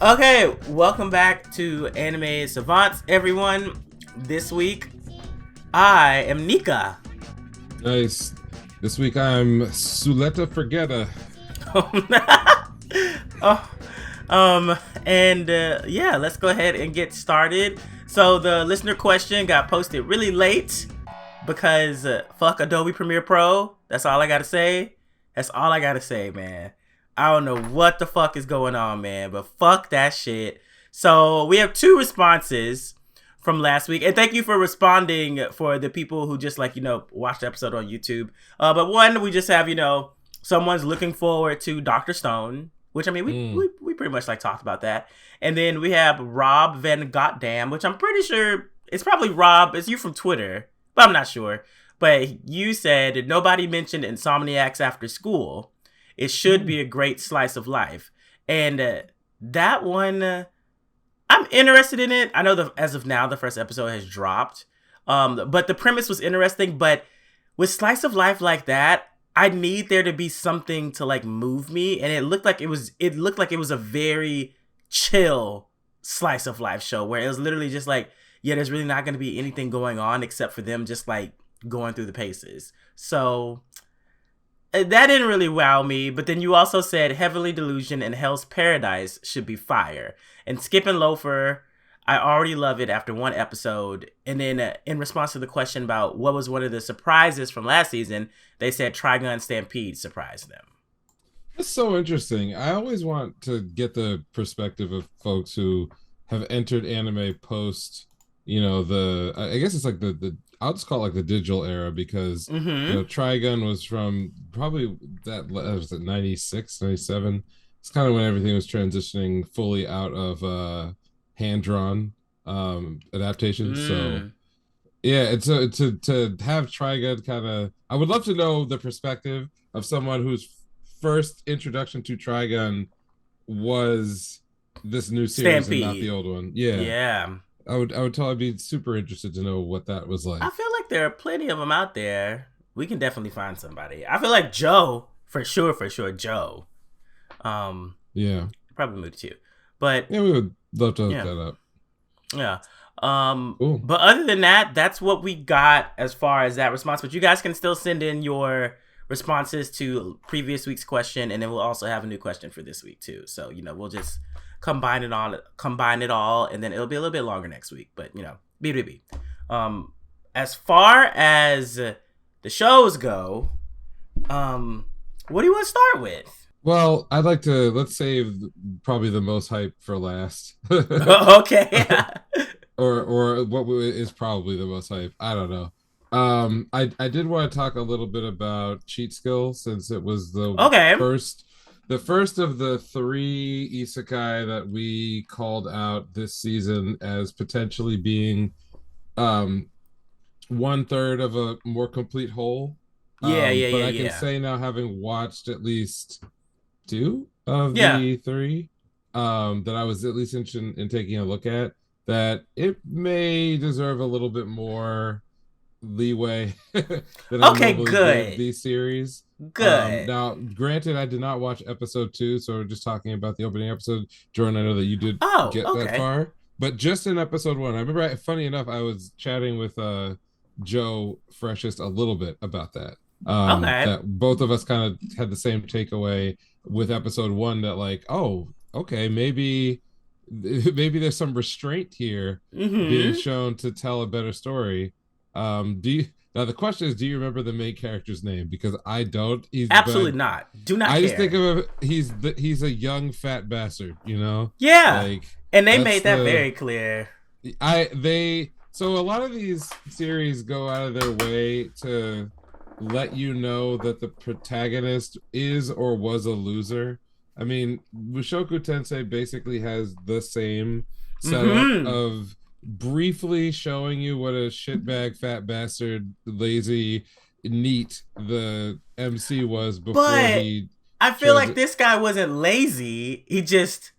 Okay, welcome back to Anime Savants, everyone. This week, I am Nika. Nice. This week I'm Suleta Forgetta. oh, yeah, let's go ahead and get started. So the listener question got posted really late because fuck Adobe Premiere Pro. That's all I gotta say. That's all I gotta say, man. I don't know what the fuck is going on, man, but fuck that shit. So we have two responses from last week, and thank you for responding for the people who just watched the episode on YouTube. But one, we just have someone's looking forward to Dr. Stone, which I mean we pretty much talked about that, and then we have Rob Van Goddamn, which I'm pretty sure it's probably Rob. It's you from Twitter, but I'm not sure. But you said nobody mentioned Insomniacs After School. It should be a great slice of life. And that one, I'm interested in it. I know as of now, the first episode has dropped. But the premise was interesting. But with slice of life like that, I need there to be something to move me. And it looked like it was a very chill slice of life show where it was literally just there's really not going to be anything going on except for them just going through the paces. So that didn't really wow me, but then you also said Heavenly Delusion and Hell's Paradise should be fire. And Skip and Loafer, I already love it after one episode. And then in response to the question about what was one of the surprises from last season, they said Trigun Stampede surprised them. That's so interesting. I always want to get the perspective of folks who have entered anime post, I guess it's the I'll just call it the digital era because Trigun was from probably that was it 96, 97. It's kind of when everything was transitioning fully out of hand-drawn adaptations. So yeah, it's to have Trigun kind of, I would love to know the perspective of someone whose first introduction to Trigun was this new series Stampede. And not the old one. Yeah. I would totally be super interested to know what that was like. I feel like there are plenty of them out there. We can definitely find somebody. I feel like Joe, for sure, Joe. Yeah. Probably moved too. But yeah, we would love to look that up. Yeah. But other than that, that's what we got as far as that response. But you guys can still send in your responses to previous week's question, and then we'll also have a new question for this week too. So, we'll just combine it all, and then it'll be a little bit longer next week. But BBB. As far as the shows go, what do you want to start with? Well, I'd like to let's save probably the most hype for last. Okay. or what is probably the most hype. I don't know. I did want to talk a little bit about Cheat Skill since it was the first of the 3 isekai that we called out this season as potentially being 1/3 of a more complete whole. But I can say now, having watched at least 2 of the 3, that I was at least interested in taking a look at, that it may deserve a little bit more leeway than I normally give these series. Good. Now, granted, I did not watch episode 2, so we're just talking about the opening episode. Jordan, I know that you did get that far, but just in episode 1, I remember. Funny enough, I was chatting with Joe Freshest a little bit about that. That both of us kind of had the same takeaway with episode 1. That maybe there's some restraint here being shown to tell a better story. Now the question is, do you remember the main character's name? Because I don't. Absolutely not. Do not. I just think of him. He's a young fat bastard. Yeah. And they made that very clear. So a lot of these series go out of their way to let you know that the protagonist is or was a loser. I mean, Mushoku Tensei basically has the same setup of briefly showing you what a shitbag, fat bastard, lazy, neat the MC was before I feel like this guy wasn't lazy. He just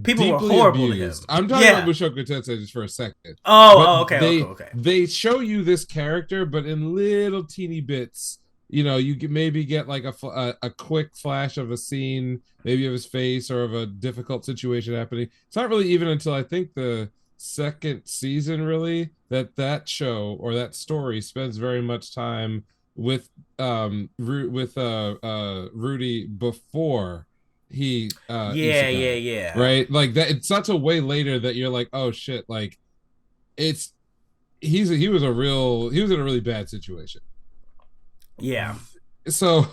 people were horrible abused. to him. I'm talking about Mushoku Tensei just for a second. Okay. They show you this character, but in little teeny bits you can maybe get like a quick flash of a scene, maybe of his face or of a difficult situation happening. It's not really even until I think the second season really that show or that story spends very much time with Rudy before he Yeah, yeah, isekai, yeah. right? Like that, it's such a way later that you're like, oh shit, like it's he was in a really bad situation. Yeah. So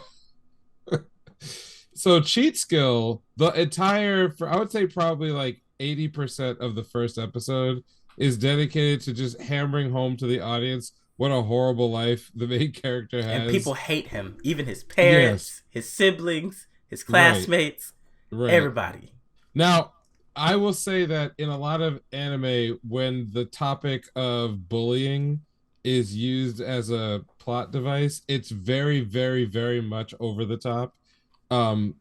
so cheat skill, the entire for I would say probably like 80% of the first episode is dedicated to just hammering home to the audience what a horrible life the main character And people has. hate him. Even his Yes, parents, his siblings, his right, classmates, right. everybody. Now, I will say that in a lot of anime, when the topic of bullying is used as a plot device, it's very, very, very much over the top. Um,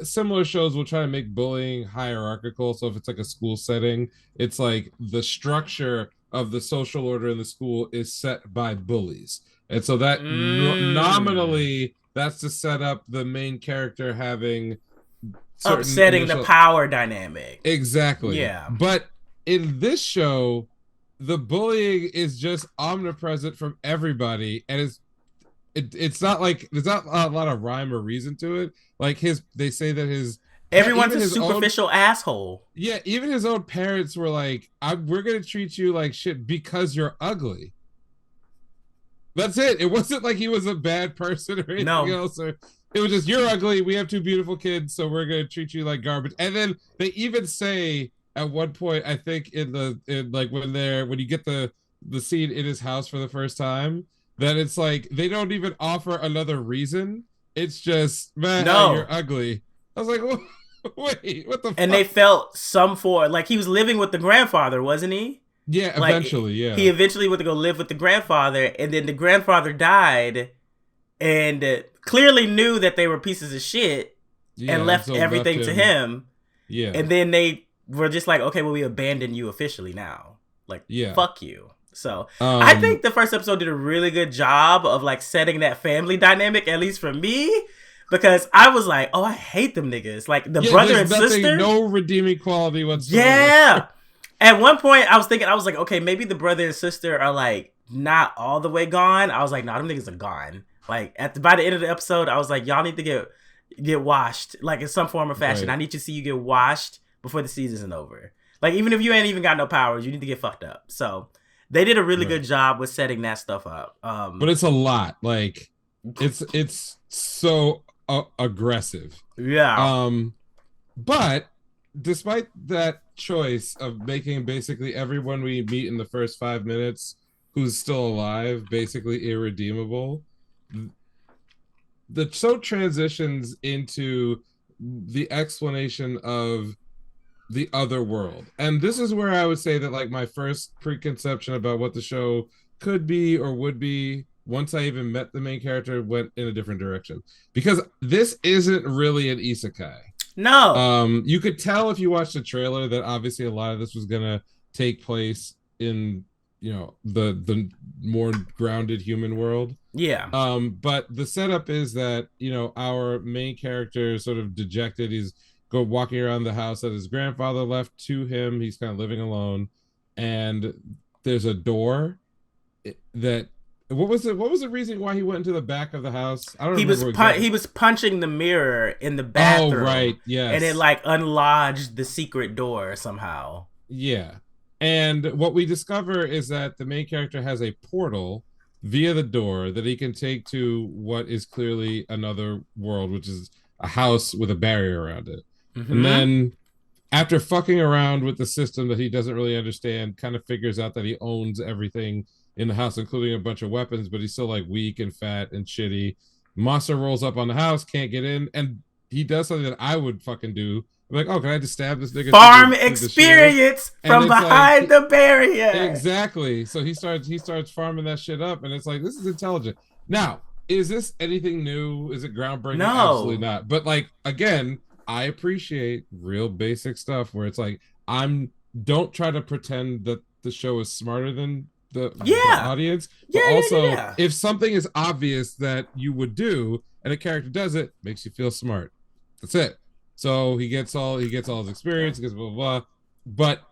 Similar shows will try to make bullying hierarchical. So if it's like a school setting, it's like the structure of the social order in the school is set by bullies. And so that Mm. nominally, that's to set up the main character having certain Upsetting the initial. power dynamic. Exactly. Yeah. But in this show, the bullying is just omnipresent from everybody, and it's not like there's not a lot of rhyme or reason to it. Like they say that Everyone's even a his own, superficial asshole. yeah, even his own parents were like, "We're gonna treat you like shit because you're ugly." That's it. It wasn't like he was a bad person or anything No. else, or it was just you're ugly. We have two beautiful kids, so we're gonna treat you like garbage. And then they even say at one point, I think in like when you get the scene in his house for the first time, that it's like they don't even offer another reason. It's just man, you're No. ugly. I was like, wait, what the And they fuck? felt some for like he was living with the grandfather, wasn't he? Yeah, Like eventually, yeah, he eventually went to go live with the grandfather, and then the grandfather died, and clearly knew that they were pieces of shit, and yeah, and left so left everything to him. him. Yeah, And then they were just like, okay, well, we abandon you officially now. Like, yeah. fuck you. So I Um, think the first episode did a really good job of like setting that family dynamic, at least for me, because I was like, oh, I hate them niggas. Like the Yeah, brother there's and nothing, sister. no redeeming quality whatsoever. Yeah. At one point, I was thinking, I was like, okay, maybe the brother and sister are like not all the way gone. I was like, no, them niggas are gone. Like by the end of the episode, I was like, y'all need to get washed, like in some form or fashion. Right. I need to see you get washed before the season's over. Like even if you ain't even got no powers, you need to get fucked up. So they did a really Right. good job with setting that stuff up. But it's a lot. Like it's so aggressive. Yeah. Um, but despite that choice of making basically everyone we meet in the first 5 minutes who's still alive basically irredeemable, the show transitions into the explanation of the other world. And this is where I would say that like my first preconception about what the show could be or would be once I even met the main character went in a different direction. Because this isn't really an isekai. No. You could tell if you watched the trailer that obviously a lot of this was gonna take place in the more grounded human world. Yeah. But the setup is that our main character is sort of dejected. He's walking around the house that his grandfather left to him. He's kind of living alone, and there's a door that. What was the reason why he went into the back of the house? I don't remember exactly. He was punching the mirror in the Oh bathroom. right, yes. And it like unlodged the secret door somehow. Yeah. And what we discover is that the main character has a portal via the door that he can take to what is clearly another world, which is a house with a barrier around it. Mm-hmm. And then after fucking around with the system that he doesn't really understand, kind of figures out that he owns everything in the house, including a bunch of weapons, but he's still like weak and fat and shitty. Monster rolls up on the house, can't get in, and he does something that I would fucking do. I'm like, oh, can I just stab this nigga? Farm experience from behind the barrier. Exactly. So he starts farming that shit up, and it's like, this is intelligent. Now, is this anything new? Is it groundbreaking? No. Absolutely not. But like again, I appreciate real basic stuff where it's like don't try to pretend that the show is smarter than the audience, but Yeah, also yeah. if something is obvious that you would do and a character does it, makes you feel smart. That's it. So he gets all his experience, he gets blah blah blah. But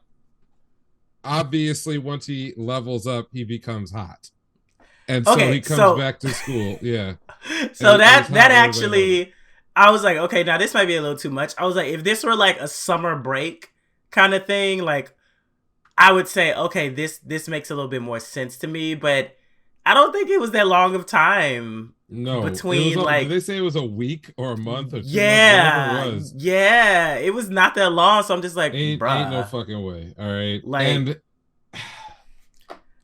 obviously once he levels up, he becomes hot. And so Okay, he comes back to school. Yeah. so and that actually, I was like, okay, now this might be a little too much. I was like, if this were like a summer break kind of thing, like I would say, okay, this makes a little bit more sense to me, but I don't think it was that long of time No, between like. Did they say it was a week or a month or 2 months? Yeah, Whatever it was. yeah, it was not that long, so I'm just like, Ain't no bruh. fucking way. All right, Like, and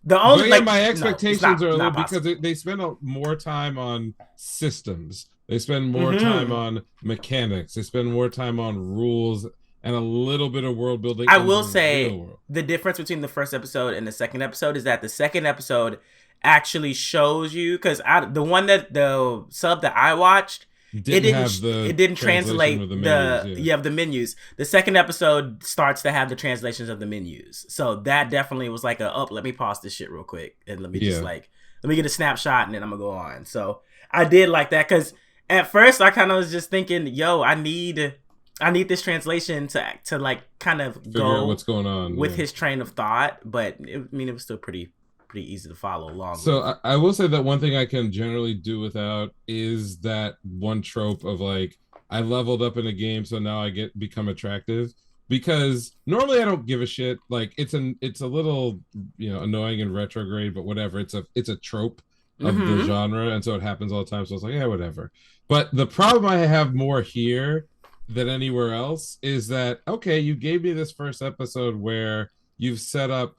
the only but yeah, like my no, expectations are a little possible. because they spend more time on systems. They spend more time Mm-hmm. on mechanics. They spend more time on rules and a little bit of world building I in the will real say world. the difference between the first episode and the second episode is that the second episode actually shows you, because the one that the sub that I watched, Didn't have the it didn't translation translate of the menus. Yeah. the menus. The second episode starts to have the translations of the menus, so that definitely was like let me pause this shit real quick and let me just like let me get a snapshot and then I'm gonna go on. So I did like that, because at first I kind of was just thinking, yo, I need this translation to like kind of Figure out what's going on with his train of thought, but it was still pretty easy to follow along. So I will say that one thing I can generally do without is that one trope of like, I leveled up in a game, so now I become attractive. Because normally I don't give a shit. Like it's a little annoying and retrograde, but whatever. It's a trope of the genre, and so it happens all the time. So it's like, yeah, whatever. But the problem I have more here than anywhere else is that, okay, you gave me this first episode where you've set up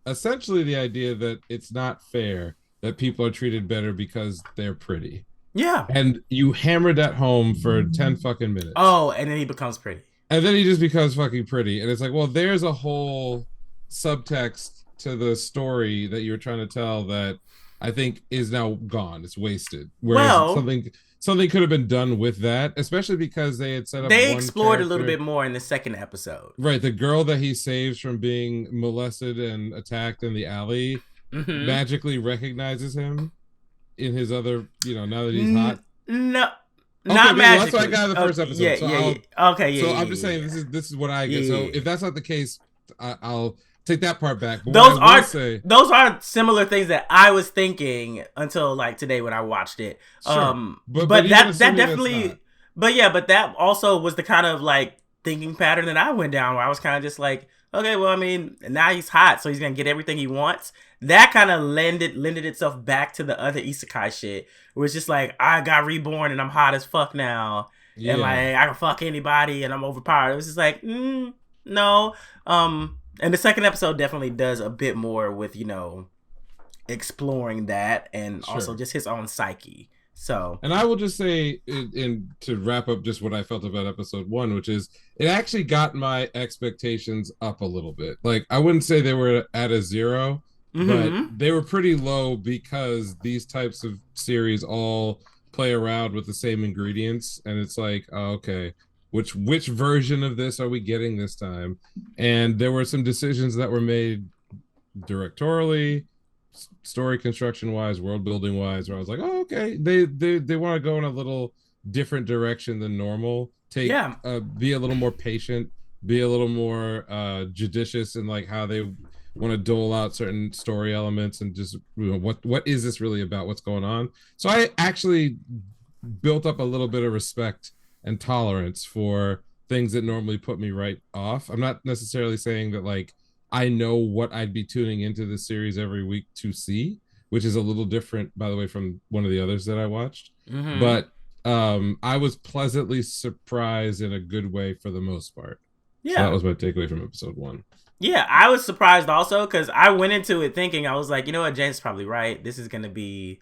essentially the idea that it's not fair that people are treated better because they're pretty. Yeah. And you hammered that home for 10 fucking minutes. Oh, and then he becomes pretty. And then he just becomes fucking pretty. And it's like, well, there's a whole subtext to the story that you're trying to tell that I think is now gone. It's wasted. Whereas something could have been done with that, especially because they had set up. They explored a little bit more in the second episode. Right, the girl that he saves from being molested and attacked in the alley magically recognizes him in his other. Now that he's hot. No. Okay, not magically. That's what I got in the first episode. I'm just saying this is what I get. So if that's not the case, I'll take that part back. But those are similar things that I was thinking until like today when I watched it. Sure. But that definitely, but that also was the kind of like thinking pattern that I went down, where I was kind of just like, okay, well, I mean, now he's hot, so he's gonna get everything he wants. That kind of lended itself back to the other isekai shit, where it's just like, I got reborn and I'm hot as fuck now, and like I can fuck anybody and I'm overpowered. It was just like, no. And the second episode definitely does a bit more with exploring that, and also just his own psyche. So, and I will just say, to wrap up just what I felt about episode 1, which is it actually got my expectations up a little bit. Like, I wouldn't say they were at a 0, but they were pretty low, because these types of series all play around with the same ingredients, and it's like, oh, okay, which version of this are we getting this time? And there were some decisions that were made directorially, story construction wise, world building wise, where I was like, oh, okay, they want to go in a little different direction than normal. Be a little more patient, be a little more judicious in like how they want to dole out certain story elements, and just what is this really about, what's going on. So I actually built up a little bit of respect and tolerance for things that normally put me right off. I'm not necessarily saying that like I know what I'd be tuning into this series every week to see, which is a little different, by the way, from one of the others that I watched. But I was pleasantly surprised in a good way for the most part. Yeah, so that was my takeaway from episode 1. Yeah, I was surprised also, because I went into it thinking, I was like, you know what, James is probably right. This is gonna be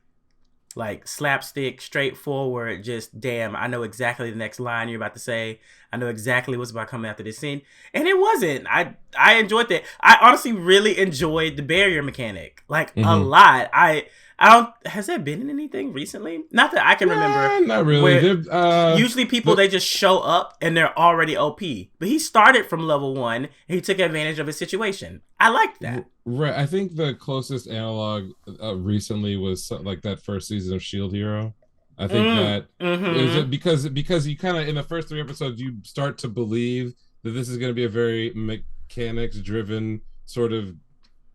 like slapstick, straightforward, just damn, I know exactly the next line you're about to say. I know exactly what's about to come after this scene. And it wasn't. I enjoyed that. I honestly really enjoyed the barrier mechanic. Like a lot. I I don't. Has there been anything recently? Not that I can remember. Not really. Usually people they just show up and they're already OP. But he started from level 1 and he took advantage of his situation. I liked that. Right. I think the closest analog recently was like that first season of Shield Hero. I think that is it because you kind of in the first 3 episodes you start to believe that this is going to be a very mechanics driven sort of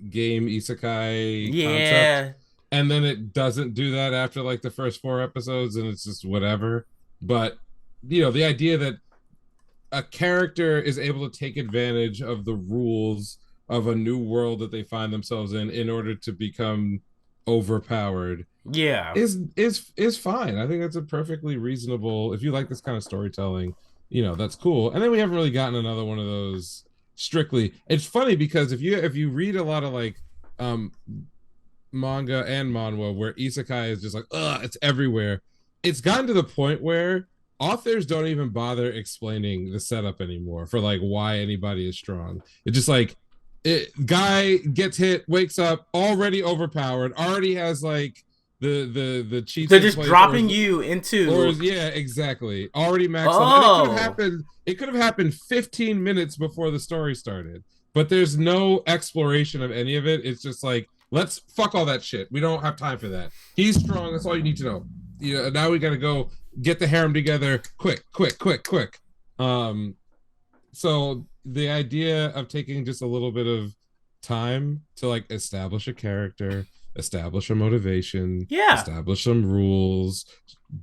game isekai concept, and then it doesn't do that after like the first 4 episodes, and it's just whatever. But the idea that a character is able to take advantage of the rules of a new world that they find themselves in order to become overpowered is fine. I think that's a perfectly reasonable, if you like this kind of storytelling, that's cool. And then we haven't really gotten another one of those strictly. It's funny because if you read a lot of like manga and manhwa where isekai is just like it's everywhere, it's gotten to the point where authors don't even bother explaining the setup anymore for like why anybody is strong. It's just like guy gets hit, wakes up already overpowered, already has like the cheats. They're just dropping you into exactly, already maxed out. And it could have happened 15 minutes before the story started, but there's no exploration of any of it. It's just like, let's fuck all that shit. We don't have time for that. He's strong, that's all you need to know. Now we gotta go get the harem together quick. So the idea of taking just a little bit of time to like establish a character, establish a motivation, establish some rules,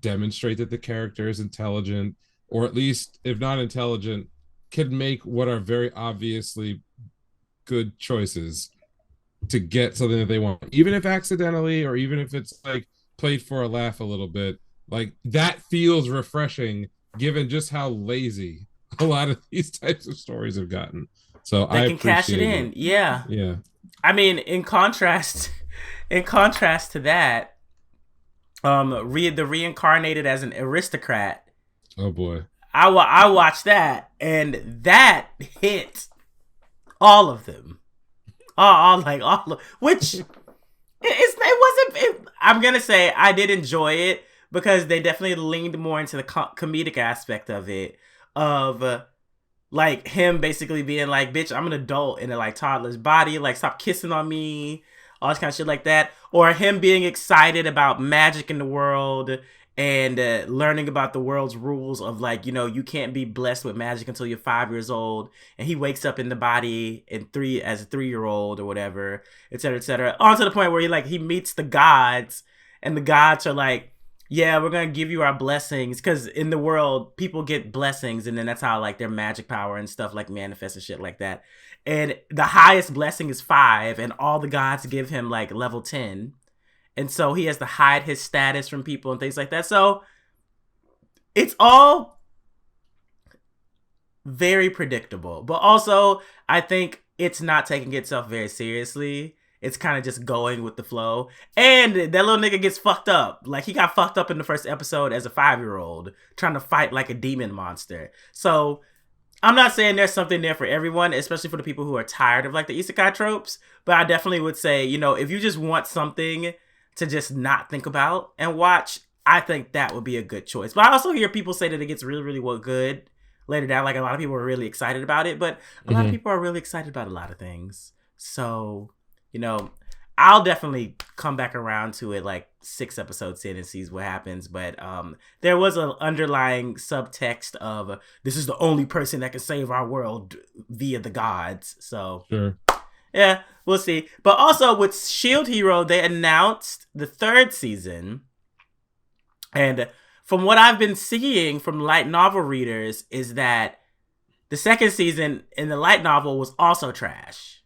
demonstrate that the character is intelligent, or at least if not intelligent, can make what are very obviously good choices to get something that they want, even if accidentally, or even if it's like played for a laugh a little bit. Like that feels refreshing given just how lazy a lot of these types of stories have gotten. So I can cash it in. Yeah. I mean, in contrast to that, the reincarnated as an aristocrat. Oh boy. I watched that, and that hit all of them. Which it wasn't. I'm gonna say I did enjoy it because they definitely leaned more into the comedic aspect of it. Of like him basically being like, bitch, I'm an adult in a like toddler's body, like stop kissing on me, all this kind of shit like that. Or him being excited about magic in the world and learning about the world's rules of like, you can't be blessed with magic until you're 5 years old, and he wakes up in the body as a 3-year-old or whatever, etc. On to the point where he meets the gods, and the gods are like, yeah, we're gonna give you our blessings, because in the world people get blessings, and then that's how like their magic power and stuff like manifests and shit like that. And the highest blessing is 5, and all the gods give him like level 10, and so he has to hide his status from people and things like that. So it's all very predictable, but also I think it's not taking itself very seriously. It's kind of just going with the flow. And that little nigga gets fucked up. Like, he got fucked up in the first episode as a 5-year-old trying to fight like a demon monster. So I'm not saying there's something there for everyone, especially for the people who are tired of like the isekai tropes. But I definitely would say, if you just want something to just not think about and watch, I think that would be a good choice. But I also hear people say that it gets really, really good later down. Like, a lot of people are really excited about it. But a lot of people are really excited about a lot of things. So... I'll definitely come back around to it like 6 episodes in and see what happens. But there was an underlying subtext of this is the only person that can save our world via the gods. So sure. Yeah, we'll see. But also with Shield Hero, they announced the 3rd season. And from what I've been seeing from light novel readers is that the 2nd season in the light novel was also trash.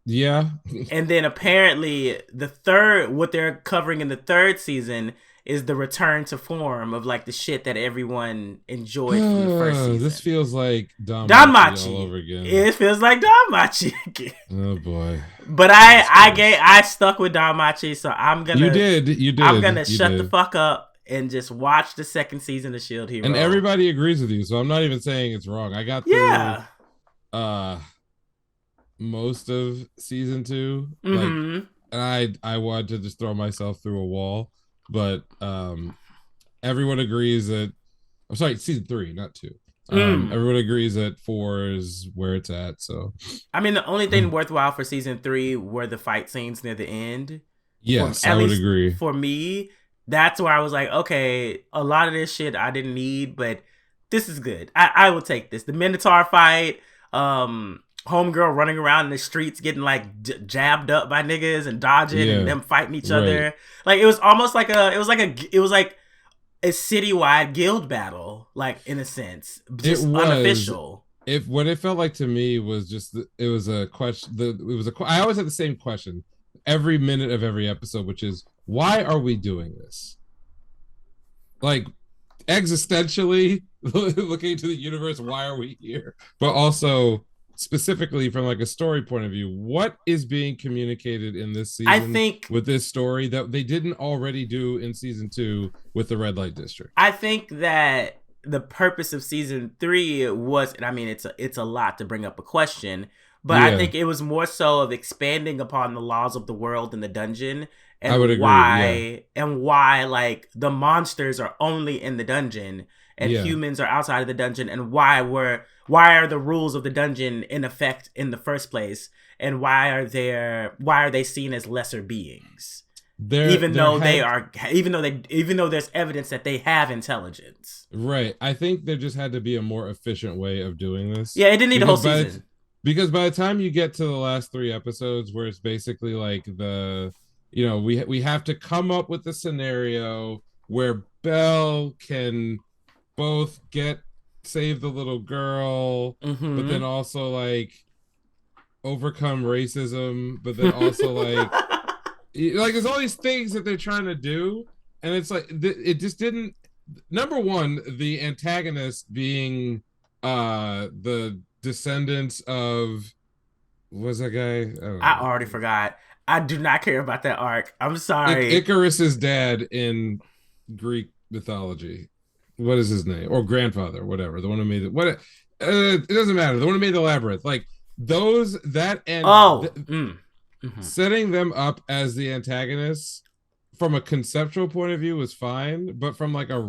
Yeah. And then apparently what they're covering in the 3rd season is the return to form of like the shit that everyone enjoyed from the first season. This feels like Danmachi all over again. It feels like Danmachi again. Oh boy. But I stuck with Danmachi, so I'm gonna You did. I'm gonna shut the fuck up and just watch the 2nd season of Shield Hero. And everybody agrees with you, so I'm not even saying it's wrong. I got through most of season 2. Like and I wanted to just throw myself through a wall, but everyone agrees that I'm sorry, season 3, not 2. Everyone agrees that 4 is where it's at. So, I mean, the only thing worthwhile for season 3 were the fight scenes near the end. yes, At I would least agree. for me, that's where I was like, okay, a lot of this shit I didn't need, but this is good. I will take this. The Minotaur fight, homegirl running around in the streets getting like jabbed up by niggas and dodging and Yeah, them fighting each right. other. Like it was almost like a citywide guild battle, like in a sense, It just was. unofficial. If what it felt like to me was just it was a question. I always had the same question every minute of every episode, which is why are we doing this? Like existentially looking to the universe, why are we here? But also specifically from like a story point of view, what is being communicated in this I season think with this story that they didn't already do in season 2 with the red light district? I think that the purpose of season 3 was, and I mean, it's a lot to bring up a question, but I Yeah, think it was more so of expanding upon the laws of the world in the dungeon I would agree. Yeah, and why like the monsters are only in the dungeon and yeah. humans are outside of the dungeon, and why are the rules of the dungeon in effect in the first place, and why are they seen as lesser beings? Even There though had even though there's evidence that they have intelligence. right. I think there just had to be a more efficient way of doing this Yeah, it didn't need a whole because season. because by the time you get to the last 3 episodes where it's basically like we have to come up with a scenario where Belle can both get save the little girl, but then also like overcome racism, but then also like there's all these things that they're trying to do, and it's like it just didn't. Number one, the antagonist being the descendants of was that guy? I don't I know. already forgot. I do not care about that arc. I'm sorry. Icarus's dad in Greek mythology. What is his name? Or grandfather, whatever. The one who made it. What? It doesn't matter. The one who made the labyrinth. Like those that and setting them up as the antagonists from a conceptual point of view was fine, but from like a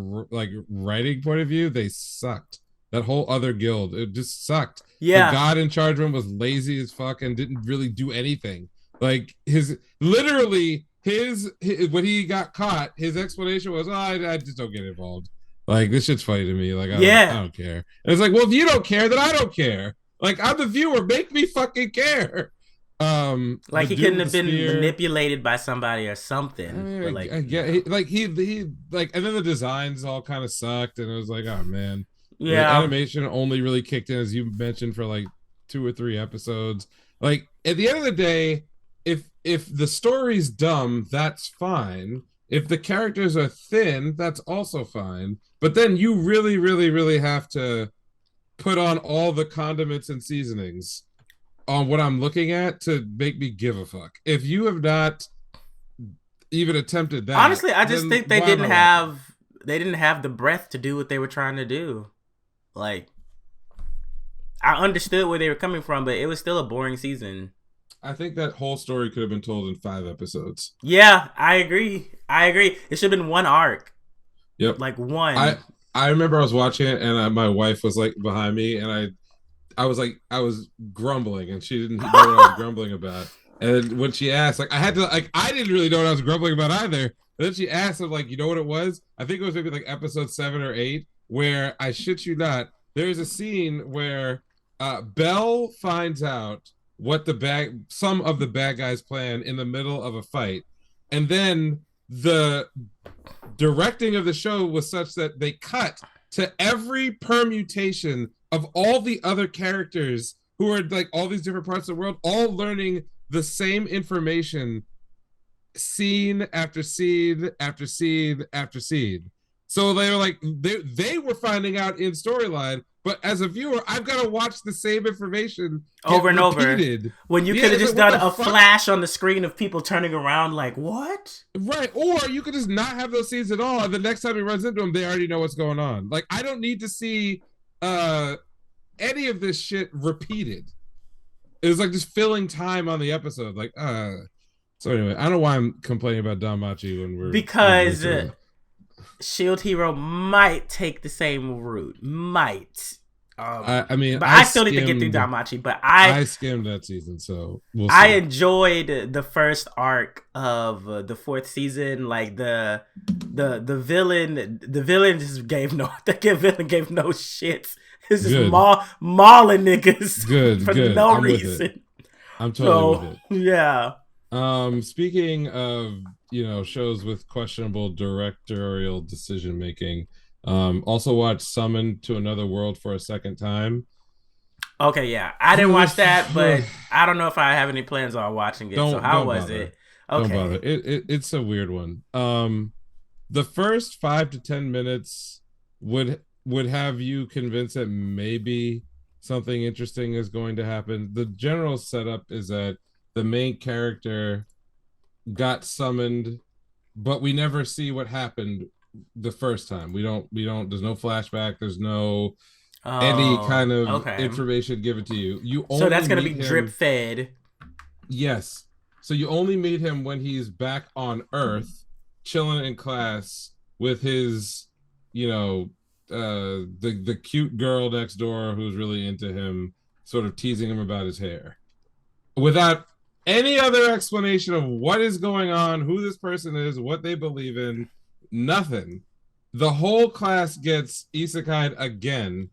writing point of view, they sucked. That whole other guild, it just sucked. The Yeah. god in charge of him was lazy as fuck and didn't really do anything. Like his literally his when he got caught, his explanation was, "Oh, I just don't get involved. Like this shit's funny to me. Like I don't care." And it's like, well, if you don't care, then I don't care. Like I'm the viewer, make me fucking care. Like he couldn't have been manipulated by somebody or something. I mean, but like, I get he like, and then the designs all kind of sucked, and it was like, oh man, the yeah. animation only really kicked in as you mentioned for like 2 or 3 episodes. Like at the end of the day, if the story's dumb, that's fine. If the characters are thin, that's also fine. But then you really, really, really have to put on all the condiments and seasonings on what I'm looking at to make me give a fuck. If you have not even attempted that, honestly, I just think they didn't have the breath to do what they were trying to do. Like, I understood where they were coming from, but it was still a boring season. I think that whole story could have been told in 5 episodes. Yeah, I agree. It should have been one arc. Yep. Like one. I remember I was watching it and my wife was like behind me and I was grumbling and she didn't know what I was grumbling about. And when she asked, like I didn't really know what I was grumbling about either. And then she asked, like, you know what it was? I think it was maybe like episode 7 or 8, where I shit you not, there's a scene where Belle finds out what some of the bad guys plan in the middle of a fight, and then the directing of the show was such that they cut to every permutation of all the other characters who are like all these different parts of the world, all learning the same information, scene after scene after scene after scene. So they were like they were finding out in storyline, but as a viewer, I've got to watch the same information over and repeated. Over. When you could have just done a flash on the screen of people turning around, like what? Right, or you could just not have those scenes at all, and the next time he runs into them, they already know what's going on. Like I don't need to see any of this shit repeated. It was like just filling time on the episode. Like So anyway, I don't know why I'm complaining about Danmachi when we're midway because through it. Shield Hero might take the same route. Might. I mean, But I still need to get through Danmachi. But I skimmed that season, so we'll see. I enjoyed the first arc of the fourth season. Like the villain just gave no shits. It's just mauling niggas for no reason. I'm totally with it. Yeah. Speaking of, shows with questionable directorial decision making, also watched Summoned to Another World for a second time. Okay, yeah. I didn't watch that, but I don't know if I have any plans on watching it. So how was it? Okay. Don't bother. It's a weird one. The first 5 to 10 minutes would have you convinced that maybe something interesting is going to happen. The general setup is that the main character got summoned, but we never see what happened the first time. We don't there's no flashback, there's no any kind of information given to you. So that's gonna be drip fed. Yes. So you only meet him when he's back on Earth, chilling in class with his, the cute girl next door who's really into him, sort of teasing him about his hair, without any other explanation of what is going on, who this person is, what they believe in, nothing. The whole class gets isekai'd again,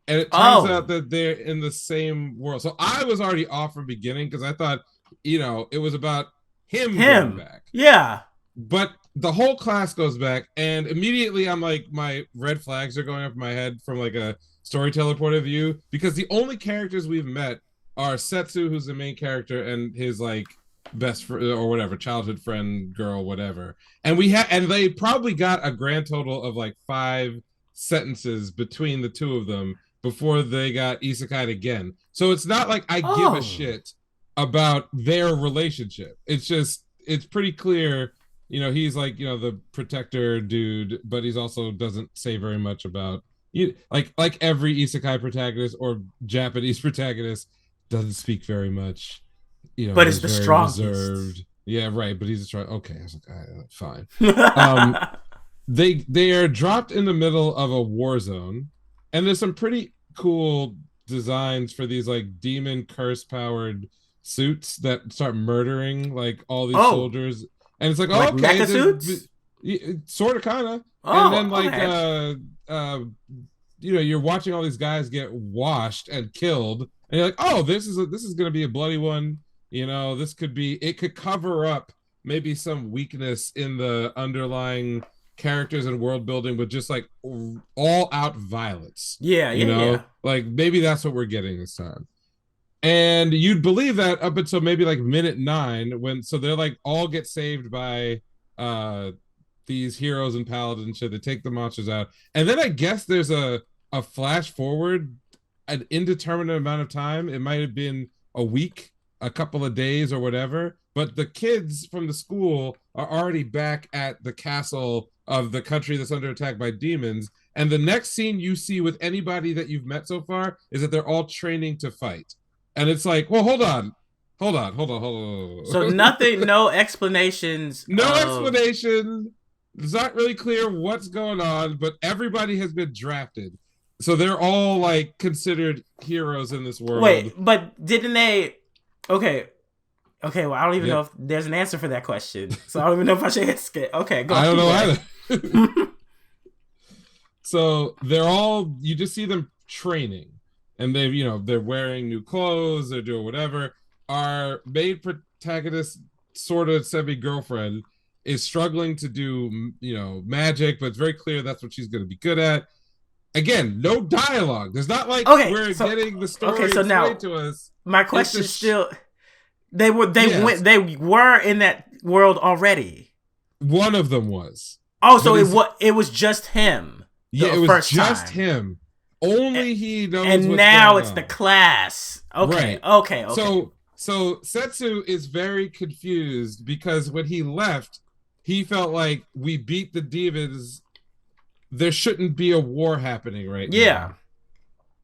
and it turns out that they're in the same world. So I was already off from beginning because I thought, it was about him going back. Yeah. But the whole class goes back, and immediately I'm like, my red flags are going up in my head from like a storyteller point of view, because the only characters we've met are Setsu, who's the main character, and his like best friend or whatever, childhood friend, girl, whatever. And and they probably got a grand total of like 5 sentences between the two of them before they got isekai'd again. So it's not like I give a shit about their relationship. It's just, it's pretty clear, he's like, the protector dude, but he's also doesn't say very much about like every isekai protagonist or Japanese protagonist doesn't speak very much, but it's the strongest. Reserved. Yeah, right. But he's a strong. Okay, I was like, fine. They are dropped in the middle of a war zone, and there's some pretty cool designs for these like demon curse powered suits that start murdering like all these soldiers, and it's like mecha suits, sort of, kind of, and then like you're watching all these guys get washed and killed. And you're like, this is going to be a bloody one. It could cover up maybe some weakness in the underlying characters and world building with just like all out violence. Yeah. Like maybe that's what we're getting this time. And you'd believe that up until maybe like minute 9 so they're like all get saved by these heroes and paladins shit. They take the monsters out. And then I guess there's a flash forward an indeterminate amount of time. It might have been a week, a couple of days, or whatever. But the kids from the school are already back at the castle of the country that's under attack by demons. And the next scene you see with anybody that you've met so far is that they're all training to fight. And it's like, well, hold on. So nothing, no explanations. No explanation. It's not really clear what's going on, but everybody has been drafted. So they're all like considered heroes in this world. Wait, but didn't they? Okay. Well, I don't even know if there's an answer for that question. So I don't even know if I should ask it. Okay, go. I don't know either. So they're all, you just see them training, and they're wearing new clothes, they're doing whatever. Our main protagonist, sort of semi-girlfriend, is struggling to do, magic, but it's very clear that's what she's going to be good at. Again, no dialogue. There's not like we're getting the story so now, to us. My question is still, they were in that world already. One of them was. Oh, so it was just him. Yeah, it was just him. Only he knows. And what's now going it's on. the class. Okay. Right. Okay. So Setsu is very confused because when he left, he felt like we beat the demons. There shouldn't be a war happening right now. Yeah.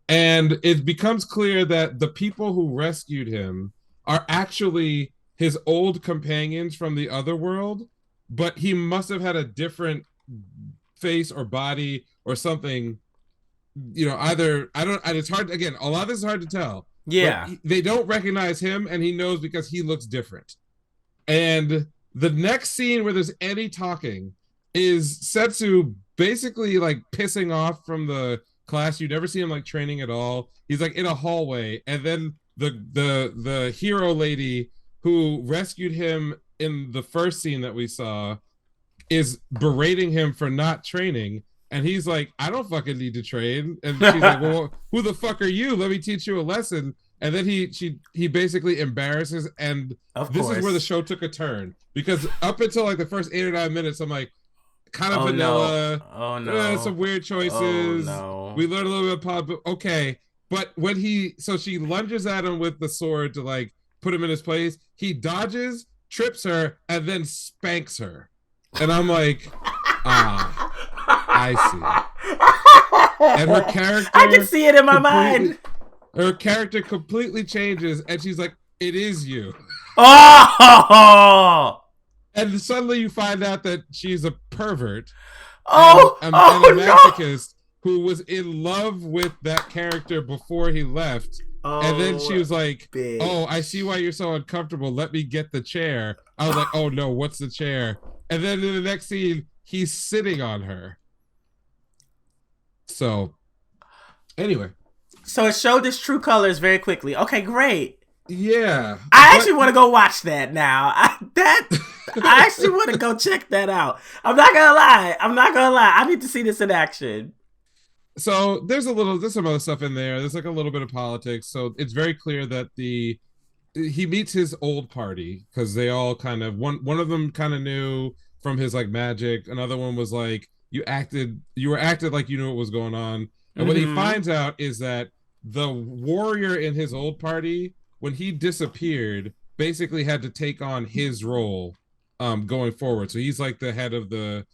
And it becomes clear that the people who rescued him are actually his old companions from the other world, but he must have had a different face or body or something. Either I don't. And it's hard. Again, a lot of this is hard to tell. But Yeah. they don't recognize him, and he knows because he looks different. And the next scene where there's any talking is Setsu basically like pissing off from the class. You never see him like training at all. He's like in a hallway, and then the hero lady who rescued him in the first scene that we saw is berating him for not training. And he's like, I don't fucking need to train. And she's like, well, who the fuck are you? Let me teach you a lesson. And then he basically embarrasses, and this is where the show took a turn, because up until like the first 8 or 9 minutes, I'm like, kind of vanilla. No. Oh no. Some weird choices. Oh no. We learned a little bit of pop, but okay. But when she lunges at him with the sword to like put him in his place, he dodges, trips her, and then spanks her. And I'm like, I see. And her character, I can see it in my mind. Her character completely changes, and she's like, "It is you." Oh! And suddenly you find out that she's a pervert. And a masochist who was in love with that character before he left. And then she was like, bitch. "Oh, I see why you're so uncomfortable. Let me get the chair." I was like, "Oh no, what's the chair?" And then in the next scene, he's sitting on her. So, anyway. So it showed its true colors very quickly. Okay, great. Yeah. I actually want to go watch that now. I actually want to go check that out. I'm not gonna lie. I need to see this in action. So there's some other stuff in there. There's like a little bit of politics. So it's very clear that he meets his old party, because they all kind of one of them kind of knew from his like magic. Another one was like, you were acted like you knew what was going on. And what he finds out is that the warrior in his old party, when he disappeared, basically had to take on his role going forward. So he's like the head of the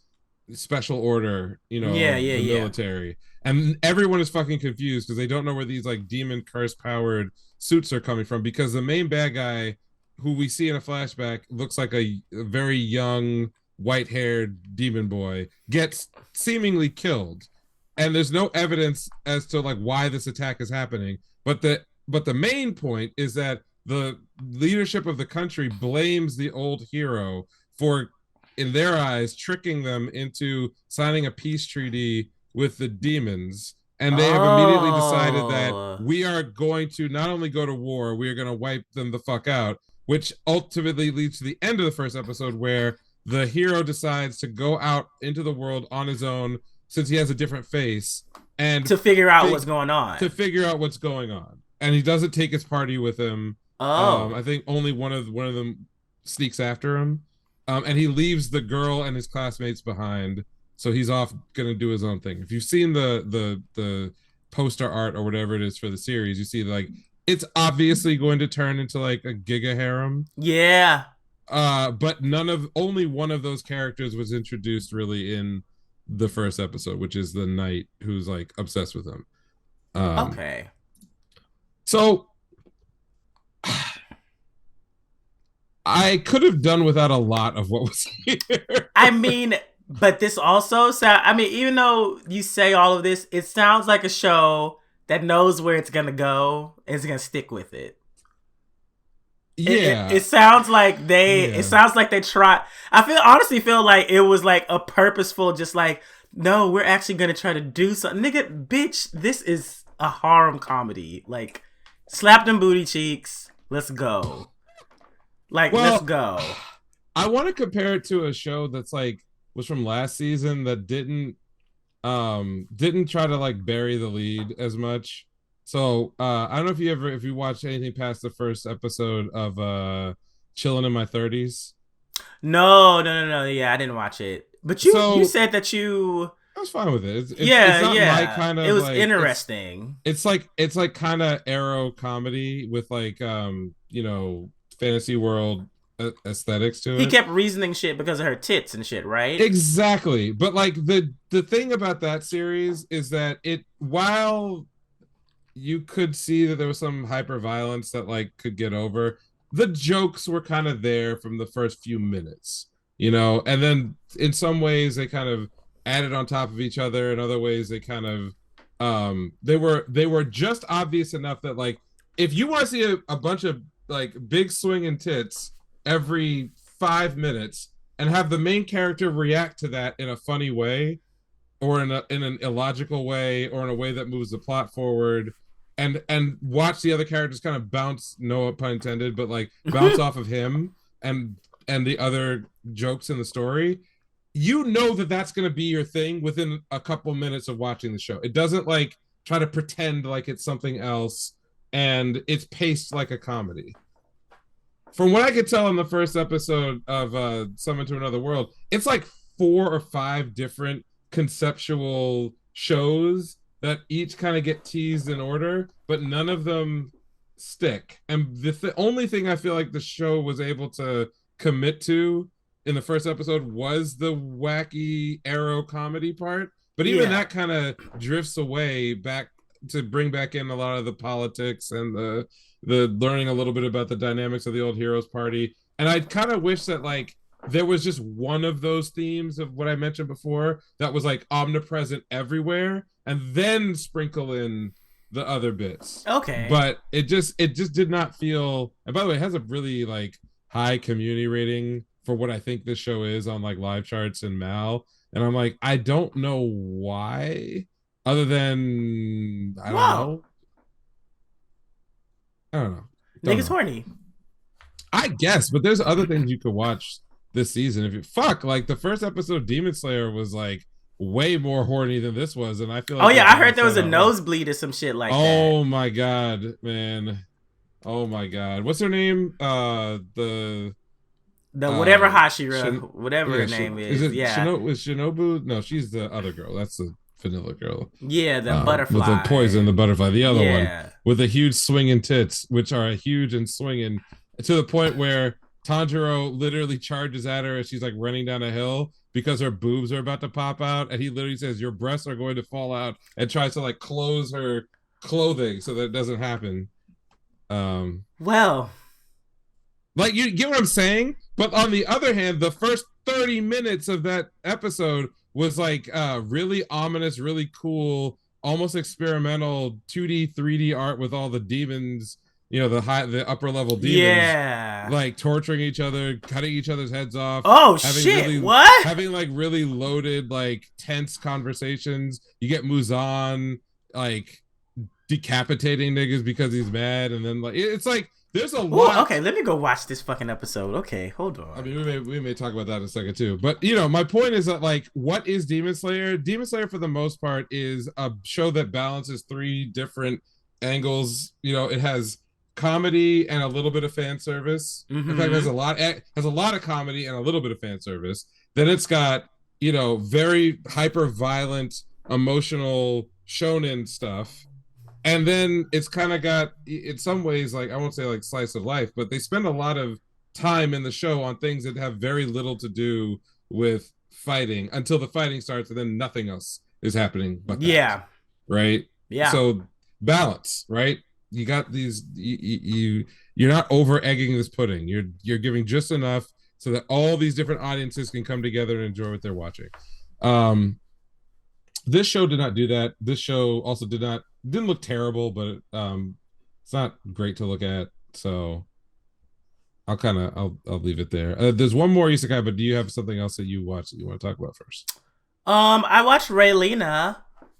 special order, the military. And everyone is fucking confused because they don't know where these like demon curse powered suits are coming from, because the main bad guy, who we see in a flashback, looks like a very young white-haired demon boy, gets seemingly killed. And there's no evidence as to like why this attack is happening. But the main point is that the leadership of the country blames the old hero for, in their eyes, tricking them into signing a peace treaty with the demons. And they have immediately decided that we are going to not only go to war, we are going to wipe them the fuck out, which ultimately leads to the end of the first episode, where the hero decides to go out into the world on his own, since he has a different face, and to figure out what's going on. And he doesn't take his party with him. I think only one of them sneaks after him. And he leaves the girl and his classmates behind. So he's off gonna do his own thing. If you've seen the poster art or whatever it is for the series, you see like it's obviously going to turn into like a giga harem. Yeah. But only one of those characters was introduced really in the first episode, which is the knight who's like obsessed with him. Okay. So I could have done without a lot of what was here. I mean, but this also even though you say all of this, it sounds like a show that knows where it's gonna go and is gonna stick with it. Yeah, it sounds like it sounds like they try. Honestly feel like it was like a purposeful, just like, no, we're actually gonna try to do something. Nigga, bitch, this is a harem comedy. Like, slap them booty cheeks. Let's go. Let's go. I want to compare it to a show that's like was from last season that didn't try to like bury the lead as much. So I don't know if you watched anything past the first episode of Chilling in My 30s. No. Yeah, I didn't watch it. But you said that you. I was fine with it. It's not my kind of. It was like, interesting. It's like kind of arrow comedy with like fantasy world aesthetics to it. He kept reasoning shit because of her tits and shit, right? Exactly. But like the thing about that series is that while you could see that there was some hyper violence that like could get over, the jokes were kind of there from the first few minutes, and then in some ways they kind of added on top of each other. In other ways, they kind of they were just obvious enough that like if you want to see a bunch of like big swinging tits every 5 minutes and have the main character react to that in a funny way or in an illogical way or in a way that moves the plot forward and watch the other characters kind of bounce, no pun intended, but like bounce off of him and the other jokes in the story, that that's going to be your thing within a couple minutes of watching the show. It doesn't like try to pretend like it's something else, and it's paced like a comedy. From what I could tell in the first episode of Summon to Another World, it's like 4 or 5 different conceptual shows that each kind of get teased in order, but none of them stick. And the only thing I feel like the show was able to commit to in the first episode was the wacky arrow comedy part. But even that kind of drifts away back to bring back in a lot of the politics and the learning a little bit about the dynamics of the old heroes party. And I kind of wish that like there was just one of those themes of what I mentioned before that was like omnipresent everywhere, and then sprinkle in the other bits. Okay. But it just did not feel. And by the way, it has a really like high community rating for what I think this show is on like live charts and Mal. And I'm like, I don't know why, other than I don't know. Niggas horny. I guess, but there's other things you could watch this season. If you like the first episode of Demon Slayer was like way more horny than this was, and I feel like I heard there was a nosebleed or some shit like that. Oh my god, man. Oh my god. What's her name? The whatever Hashira, whatever her name is. Is it Shinobu? No, she's the other girl. That's the vanilla girl. Yeah, the butterfly. With the poison, the butterfly. The other one with the huge swinging tits, which are huge and swinging to the point where Tanjiro literally charges at her as she's like running down a hill because her boobs are about to pop out, and he literally says, "Your breasts are going to fall out," and tries to like close her clothing so that it doesn't happen. Well, like you get what I'm saying? But on the other hand, the first 30 minutes of that episode was like really ominous, really cool, almost experimental 2D, 3D art with all the demons, the upper level demons, like torturing each other, cutting each other's heads off. Oh shit! What? Having like really loaded, like tense conversations. You get Muzan like decapitating niggas because he's mad, and then like it's like. There's a lot. Ooh, okay, let me go watch this fucking episode. Okay, hold on. I mean, we may talk about that in a second too. But my point is that like, what is Demon Slayer? Demon Slayer, for the most part, is a show that balances 3 different angles. It has comedy and a little bit of fan service. Mm-hmm. In fact, it has a lot of comedy and a little bit of fan service. Then it's got very hyper violent, emotional shonen stuff. And then it's kind of got, in some ways, like, I won't say like slice of life, but they spend a lot of time in the show on things that have very little to do with fighting until the fighting starts, and then nothing else is happening but that, right? Yeah. So balance, right? You got these, you're not over egging this pudding. You're giving just enough so that all these different audiences can come together and enjoy what they're watching. This show did not do that. This show also didn't look terrible, but it's not great to look at. So I'll leave it there. There's one more isekai, but do you have something else that you watched that you want to talk about first? I watched Raylina.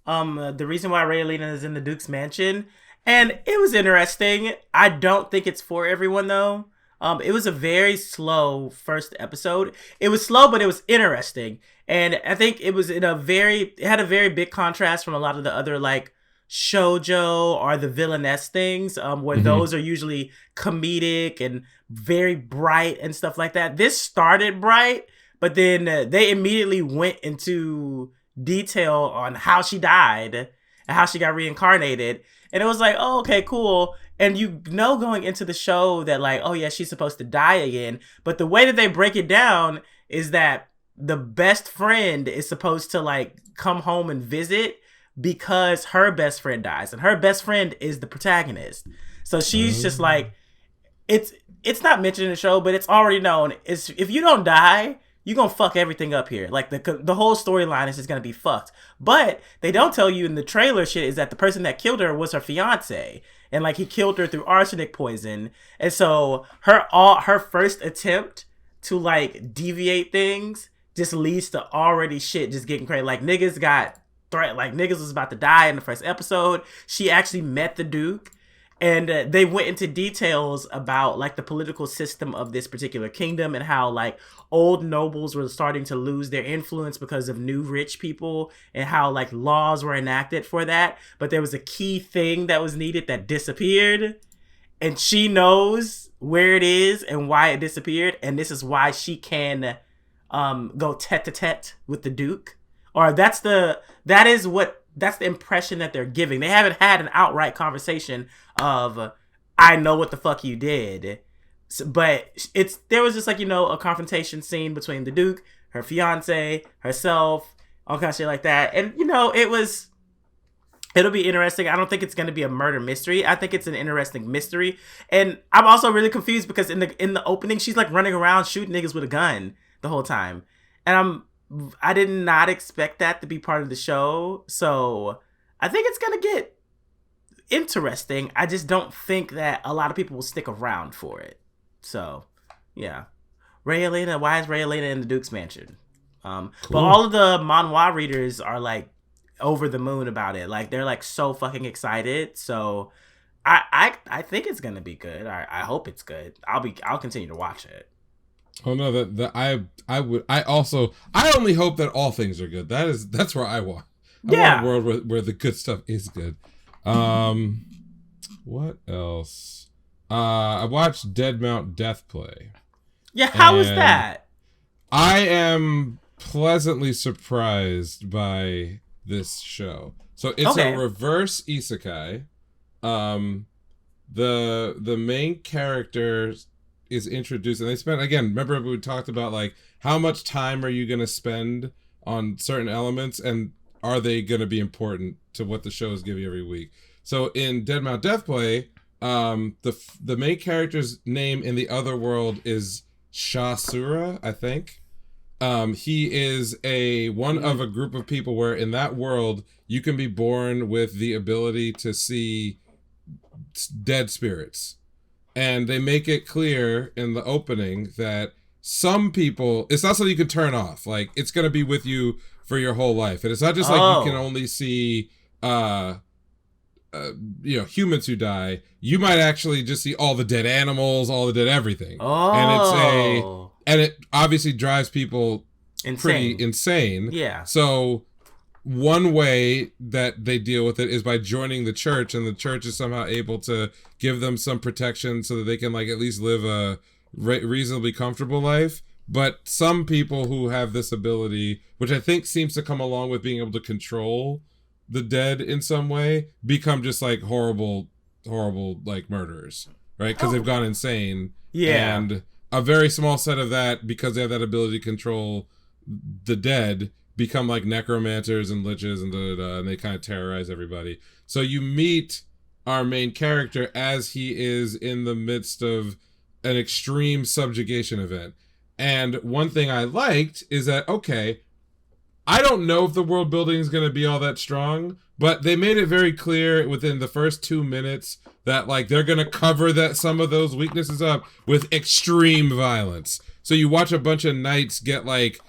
The reason why Raylina is in the Duke's Mansion, and it was interesting. I don't think it's for everyone though. It was a very slow first episode. It was slow, but it was interesting. And I think it was it had a very big contrast from a lot of the other like shoujo or the villainess things, where those are usually comedic and very bright and stuff like that. This started bright, but then they immediately went into detail on how she died and how she got reincarnated. And it was like, oh, okay, cool. And going into the show that like, oh yeah, she's supposed to die again. But the way that they break it down is that the best friend is supposed to like come home and visit because her best friend dies. And her best friend is the protagonist. So she's just like, it's not mentioned in the show, but it's already known. Is if you don't die, you gonna fuck everything up here. Like the whole storyline is just gonna be fucked. But they don't tell you in the trailer shit is that the person that killed her was her fiance, and like he killed her through arsenic poison. And so her first attempt to like deviate things just leads to already shit just getting crazy. Like niggas got like niggas was about to die in the first episode. She actually met the Duke. And they went into details about like the political system of this particular kingdom and how like old nobles were starting to lose their influence because of new rich people and how like laws were enacted for that. But there was a key thing that was needed that disappeared. And she knows where it is and why it disappeared. And this is why she can go tete-a-tete with the Duke. Or that's the impression that they're giving. They haven't had an outright conversation of I know what the fuck you did, but there was just like, you know, a confrontation scene between the Duke, her fiance, herself, all kind of shit like that. And you know, it'll be interesting. I don't think it's going to be a murder mystery. I think it's an interesting mystery. And I'm also really confused because in the opening she's like running around shooting niggas with a gun the whole time, and I did not expect that to be part of the show. So I think it's going to get interesting. I just don't think that a lot of people will stick around for it. So, yeah. Ray Elena, why is Ray Elena in the Duke's mansion? Cool. But all of the manhwa readers are like over the moon about it. Like they're like so fucking excited. So I think it's going to be good. I hope it's good. I'll continue to watch it. Oh no, I only hope that all things are good. That's where I want. I want a world where the good stuff is good. What else? I watched Dead Mount Death Play. Yeah, how was that? I am pleasantly surprised by this show. So it's a reverse isekai. The main character is introduced, and they spent, again, remember we talked about like how much time are you going to spend on certain elements, and are they going to be important to what the show is giving every week. So in Dead Mount Death Play, the main character's name in the other world is Shasura, I think. He is one of a group of people where in that world you can be born with the ability to see dead spirits. And they make it clear in the opening that some people, it's not something you can turn off. Like, it's going to be with you for your whole life. And it's not just like you can only see, humans who die. You might actually just see all the dead animals, all the dead everything. And it obviously drives people pretty insane. Yeah. So one way that they deal with it is by joining the church, and the church is somehow able to give them some protection so that they can like at least live a reasonably comfortable life. But some people who have this ability, which I think seems to come along with being able to control the dead in some way, become just like horrible like murderers, right? Because they've gone insane. Yeah. And a very small set of that, because they have that ability to control the dead, become like necromancers and liches and they kind of terrorize everybody. So you meet our main character as he is in the midst of an extreme subjugation event. And one thing I liked is that, okay, I don't know if the world building is going to be all that strong, but they made it very clear within the first 2 minutes that like they're going to cover that some of those weaknesses up with extreme violence. So you watch a bunch of knights get like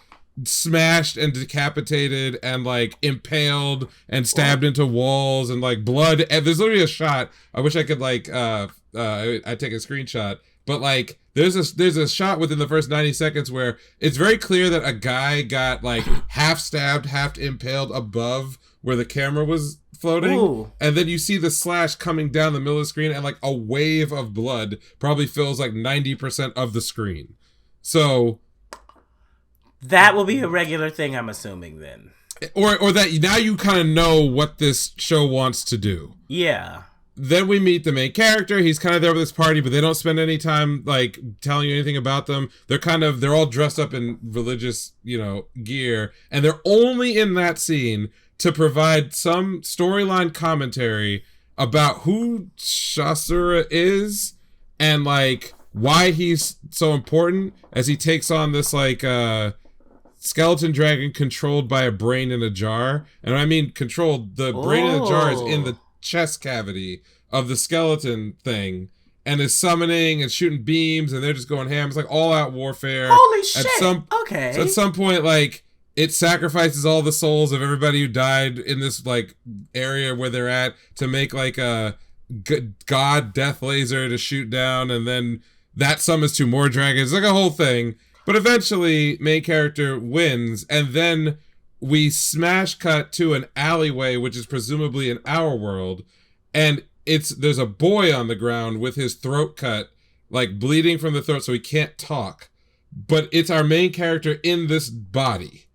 smashed and decapitated and like impaled and stabbed into walls and like blood. And there's literally a shot. I wish I could like I take a screenshot, but like there's a shot within the first 90 seconds where it's very clear that a guy got like half stabbed, half impaled above where the camera was floating. Ooh. And then you see the slash coming down the middle of the screen, and like a wave of blood probably fills like 90% of the screen. So that will be a regular thing, I'm assuming, then. Or that now you kind of know what this show wants to do. Yeah. Then we meet the main character. He's kind of there with this party, but they don't spend any time like telling you anything about them. They're all dressed up in religious, gear, and they're only in that scene to provide some storyline commentary about who Shasura is and like why he's so important as he takes on this like skeleton dragon controlled by a brain in a jar. And when I mean controlled, the brain in the jar is in the chest cavity of the skeleton thing, and is summoning and shooting beams, and they're just going ham. It's like all out warfare. Holy shit! Okay. So at some point, like, it sacrifices all the souls of everybody who died in this like area where they're at to make like a god death laser to shoot down, and then that summons 2 more dragons. It's like a whole thing. But eventually, main character wins, and then we smash cut to an alleyway, which is presumably in our world, and there's a boy on the ground with his throat cut, like bleeding from the throat, so he can't talk. But it's our main character in this body.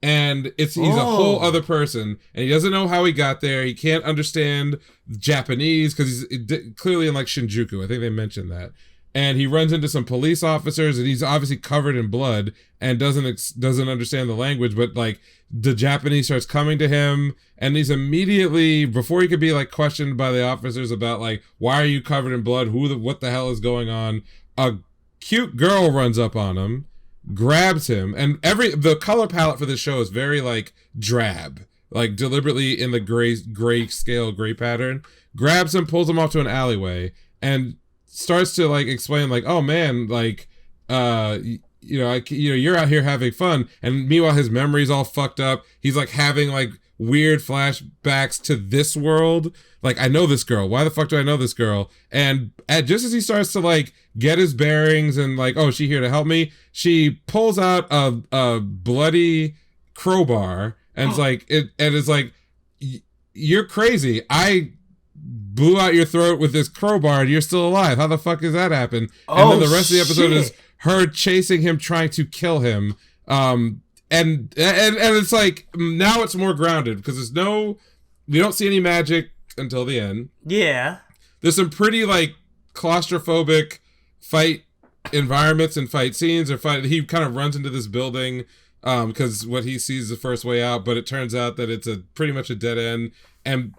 And he's a whole other person, and he doesn't know how he got there. He can't understand Japanese because he's clearly in like Shinjuku. I think they mentioned that. And he runs into some police officers, and he's obviously covered in blood and doesn't understand the language. But like the Japanese starts coming to him, and he's immediately, before he could be like questioned by the officers about like, why are you covered in blood? What the hell is going on? A cute girl runs up on him, grabs him, and the color palette for this show is very like drab, like deliberately in the gray scale gray pattern. Grabs him, pulls him off to an alleyway, and starts to like explain like, oh man, like you're out here having fun, and meanwhile his memory's all fucked up. He's like having like weird flashbacks to this world. Like, I know this girl. Why the fuck do I know this girl? And just as he starts to like get his bearings and like, oh, is she here to help me? She pulls out a bloody crowbar and it's like, you're crazy. I blew out your throat with this crowbar and you're still alive. How the fuck does that happen? And then the rest of the episode is her chasing him, trying to kill him. And it's like, now it's more grounded because we don't see any magic until the end. Yeah. There's some pretty like claustrophobic fight environments and fight scenes he kind of runs into this building because what he sees is the first way out, but it turns out that it's pretty much a dead end, and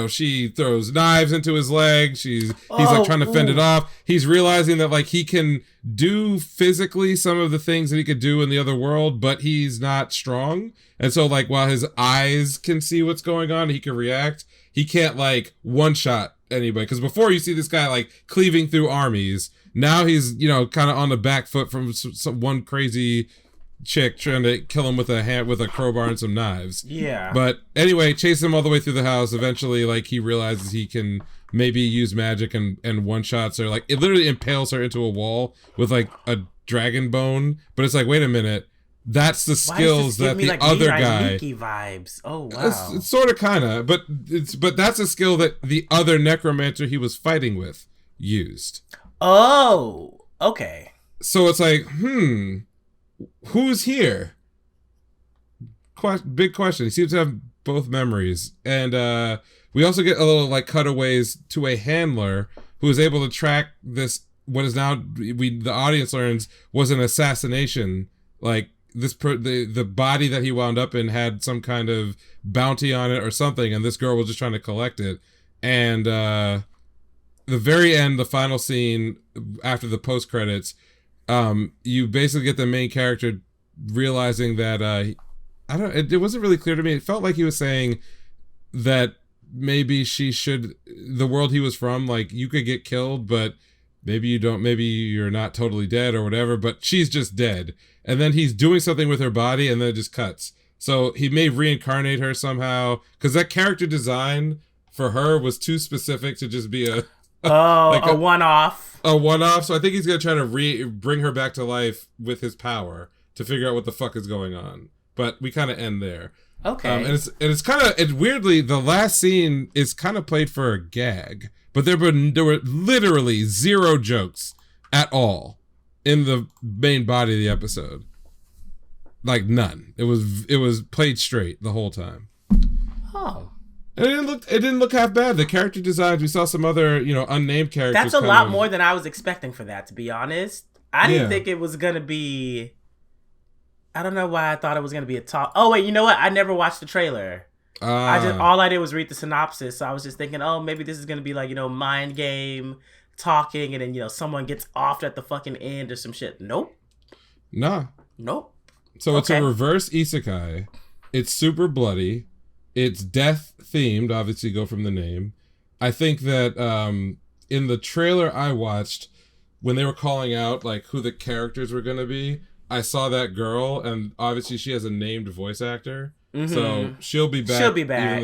she throws knives into his leg. He's like trying to fend it off. He's realizing that like he can do physically some of the things that he could do in the other world, but he's not strong. And so like while his eyes can see what's going on, he can react. He can't like one shot anybody, because before you see this guy like cleaving through armies. Now he's kind of on the back foot from some one crazy chick trying to kill him with a crowbar and some knives. Yeah. But anyway, chase him all the way through the house. Eventually, like, he realizes he can maybe use magic and one shots her. Like, it literally impales her into a wall with like a dragon bone. But it's like, wait a minute, that's the skills that the like other guy. Vibes. Oh wow. It's sort of kind of, but that's a skill that the other necromancer he was fighting with used. Oh, okay. So it's like, who's here? Big question. He seems to have both memories. And we also get a little like cutaways to a handler who is able to track this, what is now, the audience learns was an assassination. Like the body that he wound up in had some kind of bounty on it or something, and this girl was just trying to collect it. And the very end, the final scene after the post credits, you basically get the main character realizing that it wasn't really clear to me. It felt like he was saying that maybe the world he was from, like, you could get killed, but maybe you don't, maybe you're not totally dead or whatever, but she's just dead. And then he's doing something with her body, and then it just cuts. So he may reincarnate her somehow, because that character design for her was too specific to just be a one-off. A one-off. So I think he's going to try to bring her back to life with his power to figure out what the fuck is going on. But we kind of end there. Okay. And it's kind of, weirdly, the last scene is kind of played for a gag, but there were literally zero jokes at all in the main body of the episode. Like, none. It was played straight the whole time. Oh. And it didn't look half bad. The character designs, we saw some other, unnamed characters. That's a lot more than I was expecting for that, to be honest. I didn't think it was going to be... I don't know why I thought it was going to be a talk. Oh, wait, you know what? I never watched the trailer. All I did was read the synopsis, so I was just thinking, oh, maybe this is going to be like, mind game talking, and then, you know, someone gets off at the fucking end or some shit. Nope. Nah. Nope. So it's a reverse isekai. It's super bloody. It's death themed, obviously go from the name. I think that in the trailer I watched, when they were calling out like who the characters were going to be, I saw that girl, and obviously she has a named voice actor. Mm-hmm. So she'll be back. She'll be back.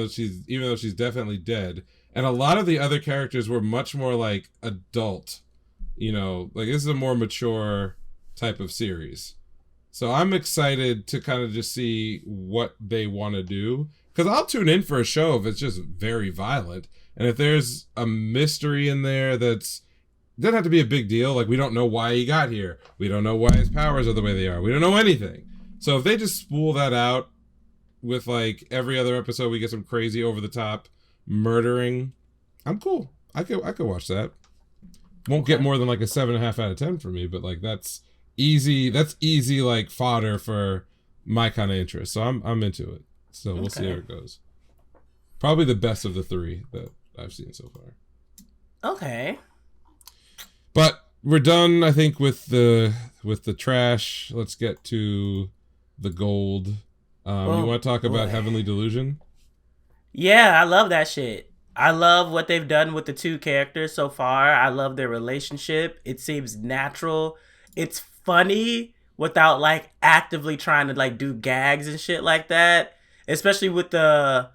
Even though she's definitely dead. And a lot of the other characters were much more like adult. You know, like this is a more mature type of series. So I'm excited to kind of just see what they want to do. Because I'll tune in for a show if it's just very violent. And if there's a mystery in there that's... doesn't have to be a big deal. Like, we don't know why he got here. We don't know why his powers are the way they are. We don't know anything. So if they just spool that out with, like, every other episode, we get some crazy over-the-top murdering, I'm cool. I could watch that. Won't get more than, like, a 7.5 out of 10 for me, but, like, that's easy, like, fodder for my kind of interest. So I'm into it. So we'll see how it goes. Probably the best of the three that I've seen so far. Okay. But we're done, I think, with the trash. Let's get to the gold. You want to talk about Heavenly Delusion? Yeah, I love that shit. I love what they've done with the two characters so far. I love their relationship. It seems natural. It's funny without like actively trying to like do gags and shit like that. Especially with the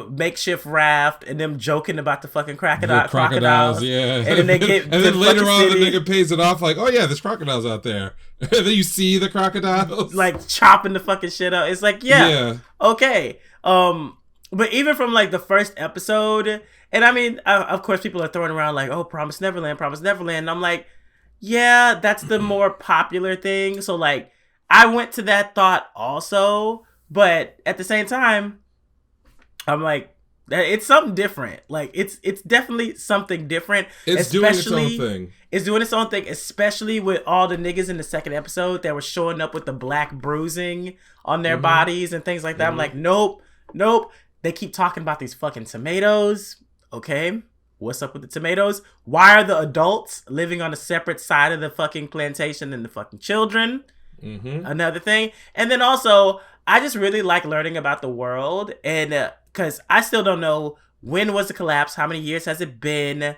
makeshift raft and them joking about the fucking crocodiles. Yeah. And then they get and then later on the nigga pays it off like, oh yeah, there's crocodiles out there. And then you see the crocodiles. Like chopping the fucking shit up. It's like, yeah. Okay. But even from like the first episode, and I mean, of course people are throwing around like, oh, Promised Neverland. And I'm like, yeah, that's the more popular thing. So like, I went to that thought also, but at the same time, I'm like, it's something different. Like, it's definitely something different. It's doing its own thing. It's doing its own thing, especially with all the niggas in the second episode that were showing up with the black bruising on their bodies and things like that. I'm like, nope. They keep talking about these fucking tomatoes. Okay, what's up with the tomatoes? Why are the adults living on a separate side of the fucking plantation than the fucking children? Another thing. And then also, I just really like learning about the world, and because I still don't know when was the collapse, how many years has it been,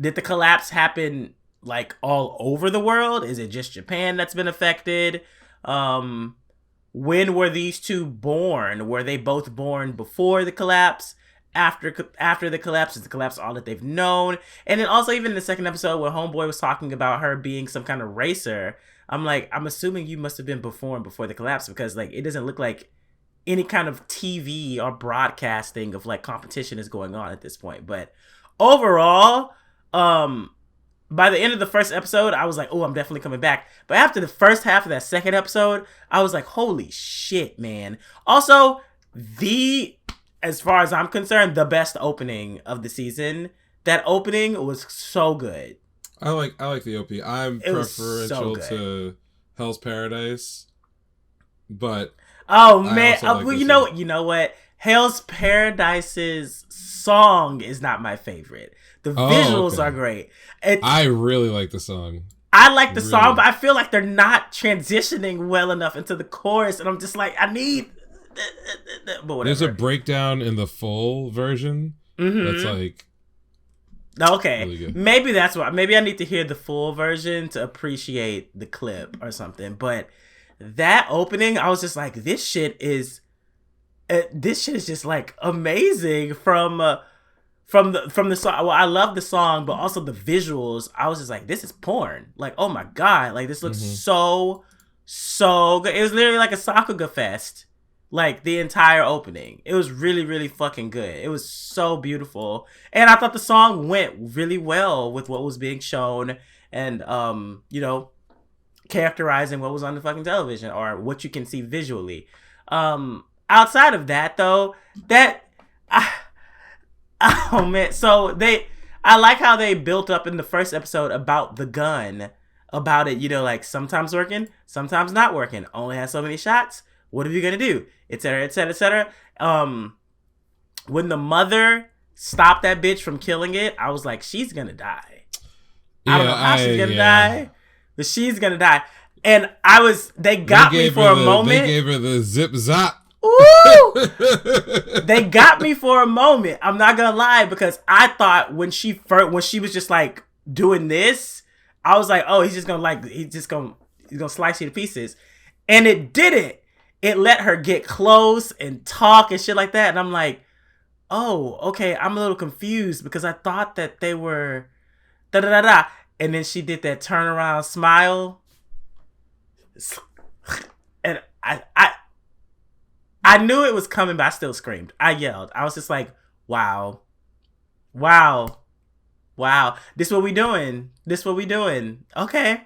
did the collapse happen like all over the world? Is it just Japan that's been affected? When were these two born? Were they both born before the collapse? After the collapse? Is the collapse all that they've known? And then also even in the second episode where Homeboy was talking about her being some kind of racer, I'm like, I'm assuming you must have been born before the collapse, because like it doesn't look like any kind of TV or broadcasting of like competition is going on at this point. But overall, by the end of the first episode, I was like, oh, I'm definitely coming back. But after the first half of that second episode, I was like, holy shit, man. Also, as far as I'm concerned, the best opening of the season. That opening was so good. I like the OP. I'm preferential to Hell's Paradise, but oh man, well, you know what? Hell's Paradise's song is not my favorite. The visuals are great. I really like the song. I like the song, but I feel like they're not transitioning well enough into the chorus, and I'm just like, I need. But whatever. There's a breakdown in the full version. That's like. Okay, really good. Maybe that's why. Maybe I need to hear the full version to appreciate the clip or something. But that opening, I was just like, this shit is just like amazing from the song. Well, I love the song, but also the visuals. I was just like, this is porn. Like, oh my god, like this looks so good. It was literally like a Sakuga fest. Like the entire opening. It was really, really fucking good. It was so beautiful. And I thought the song went really well with what was being shown and, characterizing what was on the fucking television or what you can see visually. Outside of that though, oh man. So I like how they built up in the first episode about the gun, about it, like sometimes working, sometimes not working, only has so many shots. What are you gonna do? Et cetera, et cetera, et cetera. When the mother stop that bitch from killing it, I was like, she's gonna die. Yeah, I don't know how she's gonna die, but she's gonna die. And they got me for a moment. They gave her the zip zop. Ooh! They got me for a moment. I'm not gonna lie, because I thought when she was just like doing this, I was like, oh, he's gonna slice you to pieces. And it didn't. It let her get close and talk and shit like that. And I'm like, oh, okay, I'm a little confused because I thought that they were da da da da. And then she did that turnaround smile. And I knew it was coming, but I still screamed. I yelled. I was just like, wow. This what we doing. Okay.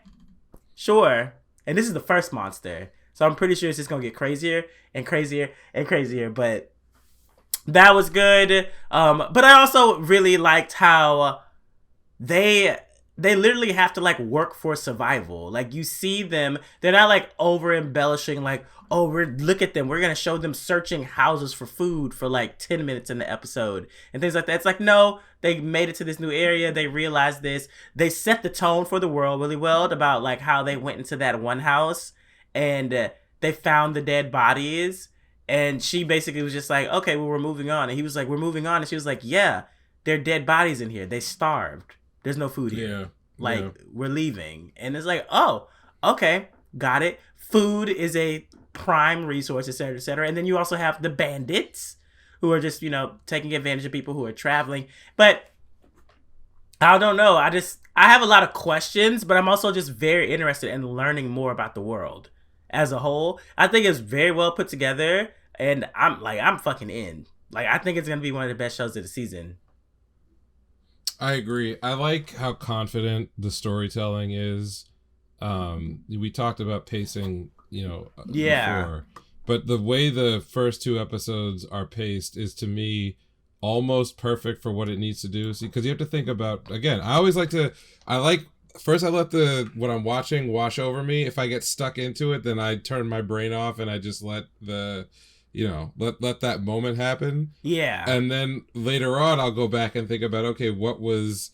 Sure. And this is the first monster. So I'm pretty sure it's just going to get crazier and crazier and crazier. But that was good. But I also really liked how they literally have to like work for survival. Like you see them, they're not like over embellishing like, oh, look at them. We're going to show them searching houses for food for like 10 minutes in the episode and things like that. It's like, no, they made it to this new area. They realized this. They set the tone for the world really well about like how they went into that one house and they found the dead bodies. And she basically was just like, okay, well, we're moving on. And he was like, we're moving on. And she was like, yeah, there are dead bodies in here. They starved. There's no food here. We're leaving. And it's like, oh, okay, got it. Food is a prime resource, etc., etc. And then you also have the bandits who are just, taking advantage of people who are traveling. But I don't know. I have a lot of questions, but I'm also just very interested in learning more about the world as a whole. I think it's very well put together, and I'm fucking in. Like, I think it's going to be one of the best shows of the season. I agree. I like how confident the storytelling is. We talked about pacing, before. But the way the first two episodes are paced is, to me, almost perfect for what it needs to do. See, because you have to think about, again, first I let what I'm watching wash over me. If I get stuck into it, then I turn my brain off and I just let let that moment happen. Yeah. And then later on, I'll go back and think about, okay, what was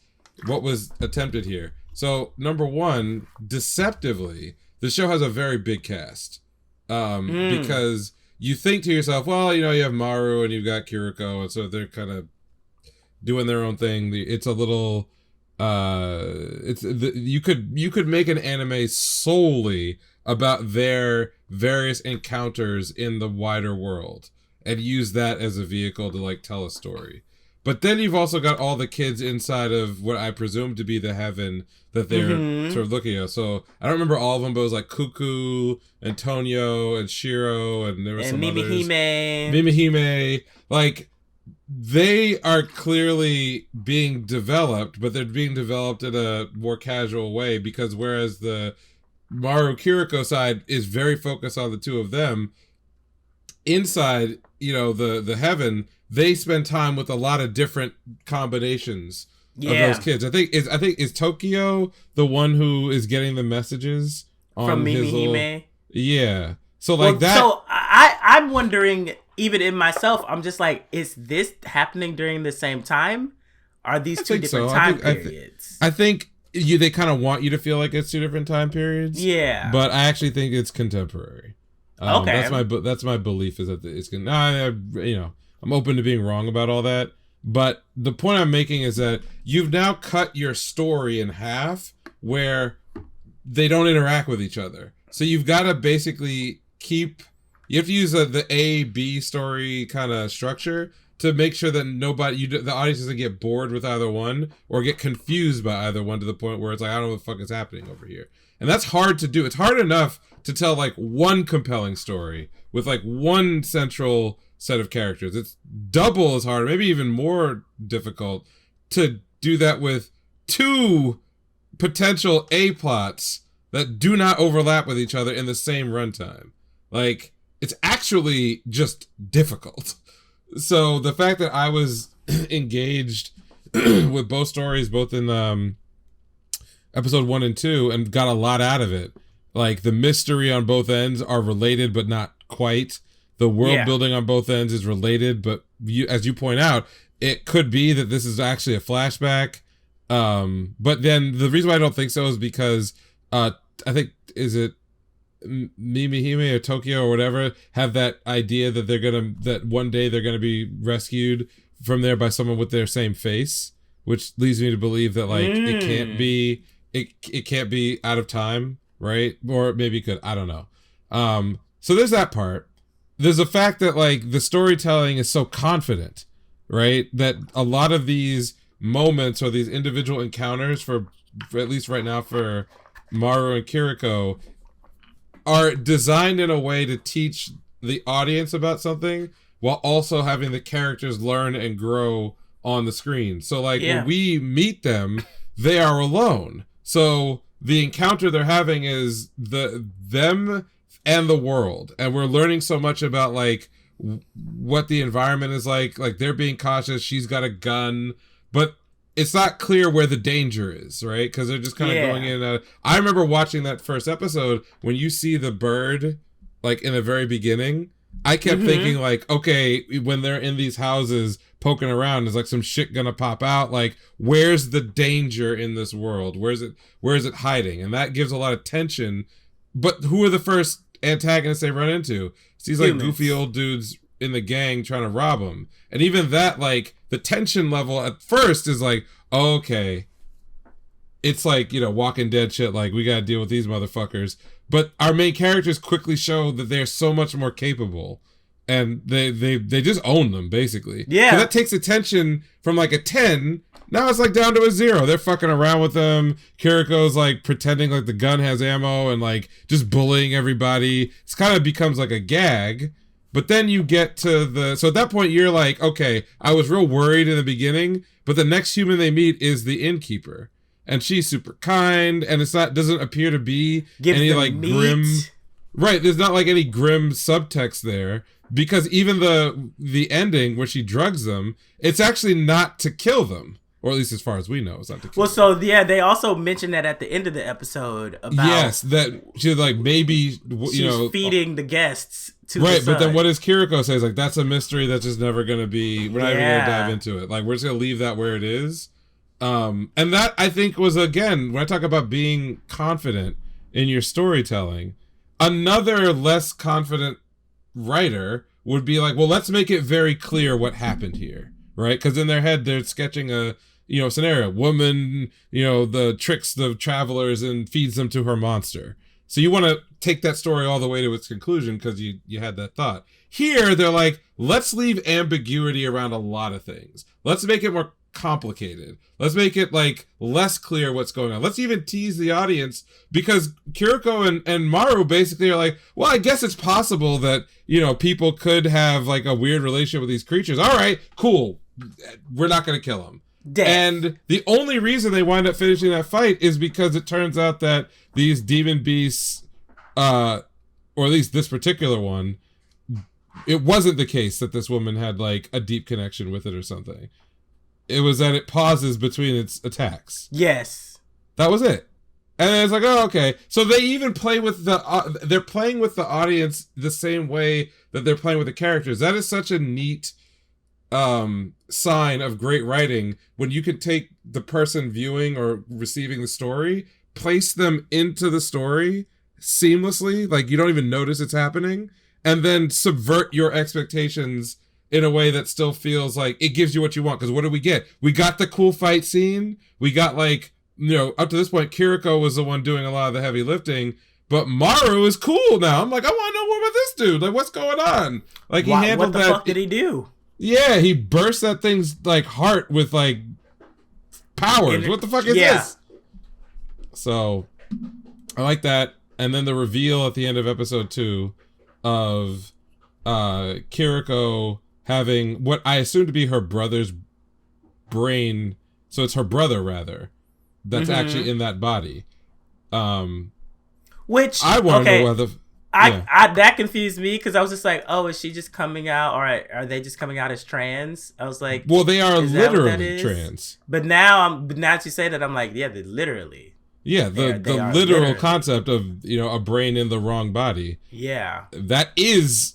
attempted here? So, number one, deceptively, the show has a very big cast. Because you think to yourself, well, you have Maru and you've got Kiriko, and so they're kind of doing their own thing. It's a little, you could make an anime solely about their various encounters in the wider world and use that as a vehicle to like tell a story. But then you've also got all the kids inside of what I presume to be the heaven that they're sort of looking at. So I don't remember all of them, but it was like ChuChu and Tonyo and Shiro, and there was some others. Mimihime. Like, they are clearly being developed, but they're being developed in a more casual way, because whereas the Maru Kiriko side is very focused on the two of them, inside, the heaven, they spend time with a lot of different combinations of those kids. I think is Tokyo the one who is getting the messages on from his Mimihime? Yeah. So like that. So I'm wondering, even in myself, I'm just like, is this happening during the same time? Are these two different time periods? I think they kind of want you to feel like it's two different time periods. Yeah. But I actually think it's contemporary. Okay. That's my belief, is that it's I'm open to being wrong about all that. But the point I'm making is that you've now cut your story in half where they don't interact with each other. So you've got to basically you have to use the A-B story kind of structure to make sure that the audience doesn't get bored with either one or get confused by either one to the point where it's like, I don't know what the fuck is happening over here. And that's hard to do. It's hard enough to tell like one compelling story with like one central set of characters. It's double as hard, maybe even more difficult, to do that with two potential A plots that do not overlap with each other in the same runtime. Like, it's actually just difficult. So the fact that I was engaged with both stories, both in episode 1 and 2, and got a lot out of it. Like, the mystery on both ends are related, but not quite. The world building on both ends is related, but as you point out, it could be that this is actually a flashback. But then the reason why I don't think so is because I think, is it Mimihime or Tokyo or whatever, have that idea that that one day they're gonna be rescued from there by someone with their same face, which leads me to believe that like it can't be out of time, right? Or maybe it could, I don't know. So there's that part. There's the fact that like the storytelling is so confident, right? That a lot of these moments or these individual encounters for at least right now for Maru and Kiriko are designed in a way to teach the audience about something while also having the characters learn and grow on the screen. So like when we meet them, they are alone. So the encounter they're having is them and the world, and we're learning so much about like what the environment is like they're being cautious, she's got a gun, but it's not clear where the danger is, right? Because they're just kind of going in. I remember watching that first episode when you see the bird, like in the very beginning. I kept thinking like, okay, when they're in these houses poking around, is like some shit gonna pop out? Like, where's the danger in this world? Where is it hiding? And that gives a lot of tension. But who are the first antagonists they run into? It's these like goofy old dudes in the gang trying to rob them. And even that, like, the tension level at first is like, okay, it's like, you know, Walking Dead shit, like, we gotta deal with these motherfuckers. But our main characters quickly show that they're so much more capable, and they just own them, basically. Yeah. So that takes attention from like a 10, now it's like down to a 0. They're fucking around with them. Kiriko's like pretending like the gun has ammo and like just bullying everybody. It's kind of becomes like a gag. But then you get to so at that point you're like, okay, I was real worried in the beginning, but the next human they meet is the innkeeper. And she's super kind, and doesn't appear to be any like grim. Right, there's not like any grim subtext there, because even the ending where she drugs them, it's actually not to kill them. Or at least as far as we know, it's not to kill them. So yeah, they also mentioned that at the end of the episode about that she's like, maybe she's feeding the guests to right, the sun. But then what does Kiriko say? Like, that's a mystery that's just never gonna be. We're not even gonna dive into it. Like, we're just gonna leave that where it is. And that I think was, again, when I talk about being confident in your storytelling, another less confident writer would be like, well, let's make it very clear what happened here, right? Because in their head they're sketching a scenario. Woman, the tricks the travelers and feeds them to her monster. So you want to take that story all the way to its conclusion because you had that thought. Here they're like, let's leave ambiguity around a lot of things. Let's make it more complicated. Let's make it like less clear what's going on. Let's even tease the audience, because Kiriko and Maru basically are like, well, I guess it's possible that people could have like a weird relationship with these creatures. All right, cool, we're not gonna kill them. Death. And the only reason they wind up finishing that fight is because it turns out that these demon beasts, or at least this particular one, it wasn't the case that this woman had like a deep connection with it or something. It was that it pauses between its attacks. Yes. That was it. And it's like, oh, okay. So they even play with they're playing with the audience the same way that they're playing with the characters. That is such a neat sign of great writing, when you can take the person viewing or receiving the story, place them into the story seamlessly, like you don't even notice it's happening, and then subvert your expectations in a way that still feels like it gives you what you want. Because what do we get? We got the cool fight scene. We got like, up to this point, Kiriko was the one doing a lot of the heavy lifting, but Maru is cool now. I'm like, I want to know more about this dude. Like, what's going on? Like, he handled that. What the fuck did he do? Yeah, he burst that thing's like heart with like powers. What the fuck is this? So I like that. And then the reveal at the end of episode 2 of Kiriko having what I assume to be her brother's brain. So it's her brother, rather, that's actually in that body. Which I want to know whether I that confused me, because I was just like, oh, is she just coming out, or are they just coming out as trans? I was like, well, they are literally trans. But now that you say that, I'm like, yeah, they literally. Yeah, the literal concept of a brain in the wrong body. Yeah, that is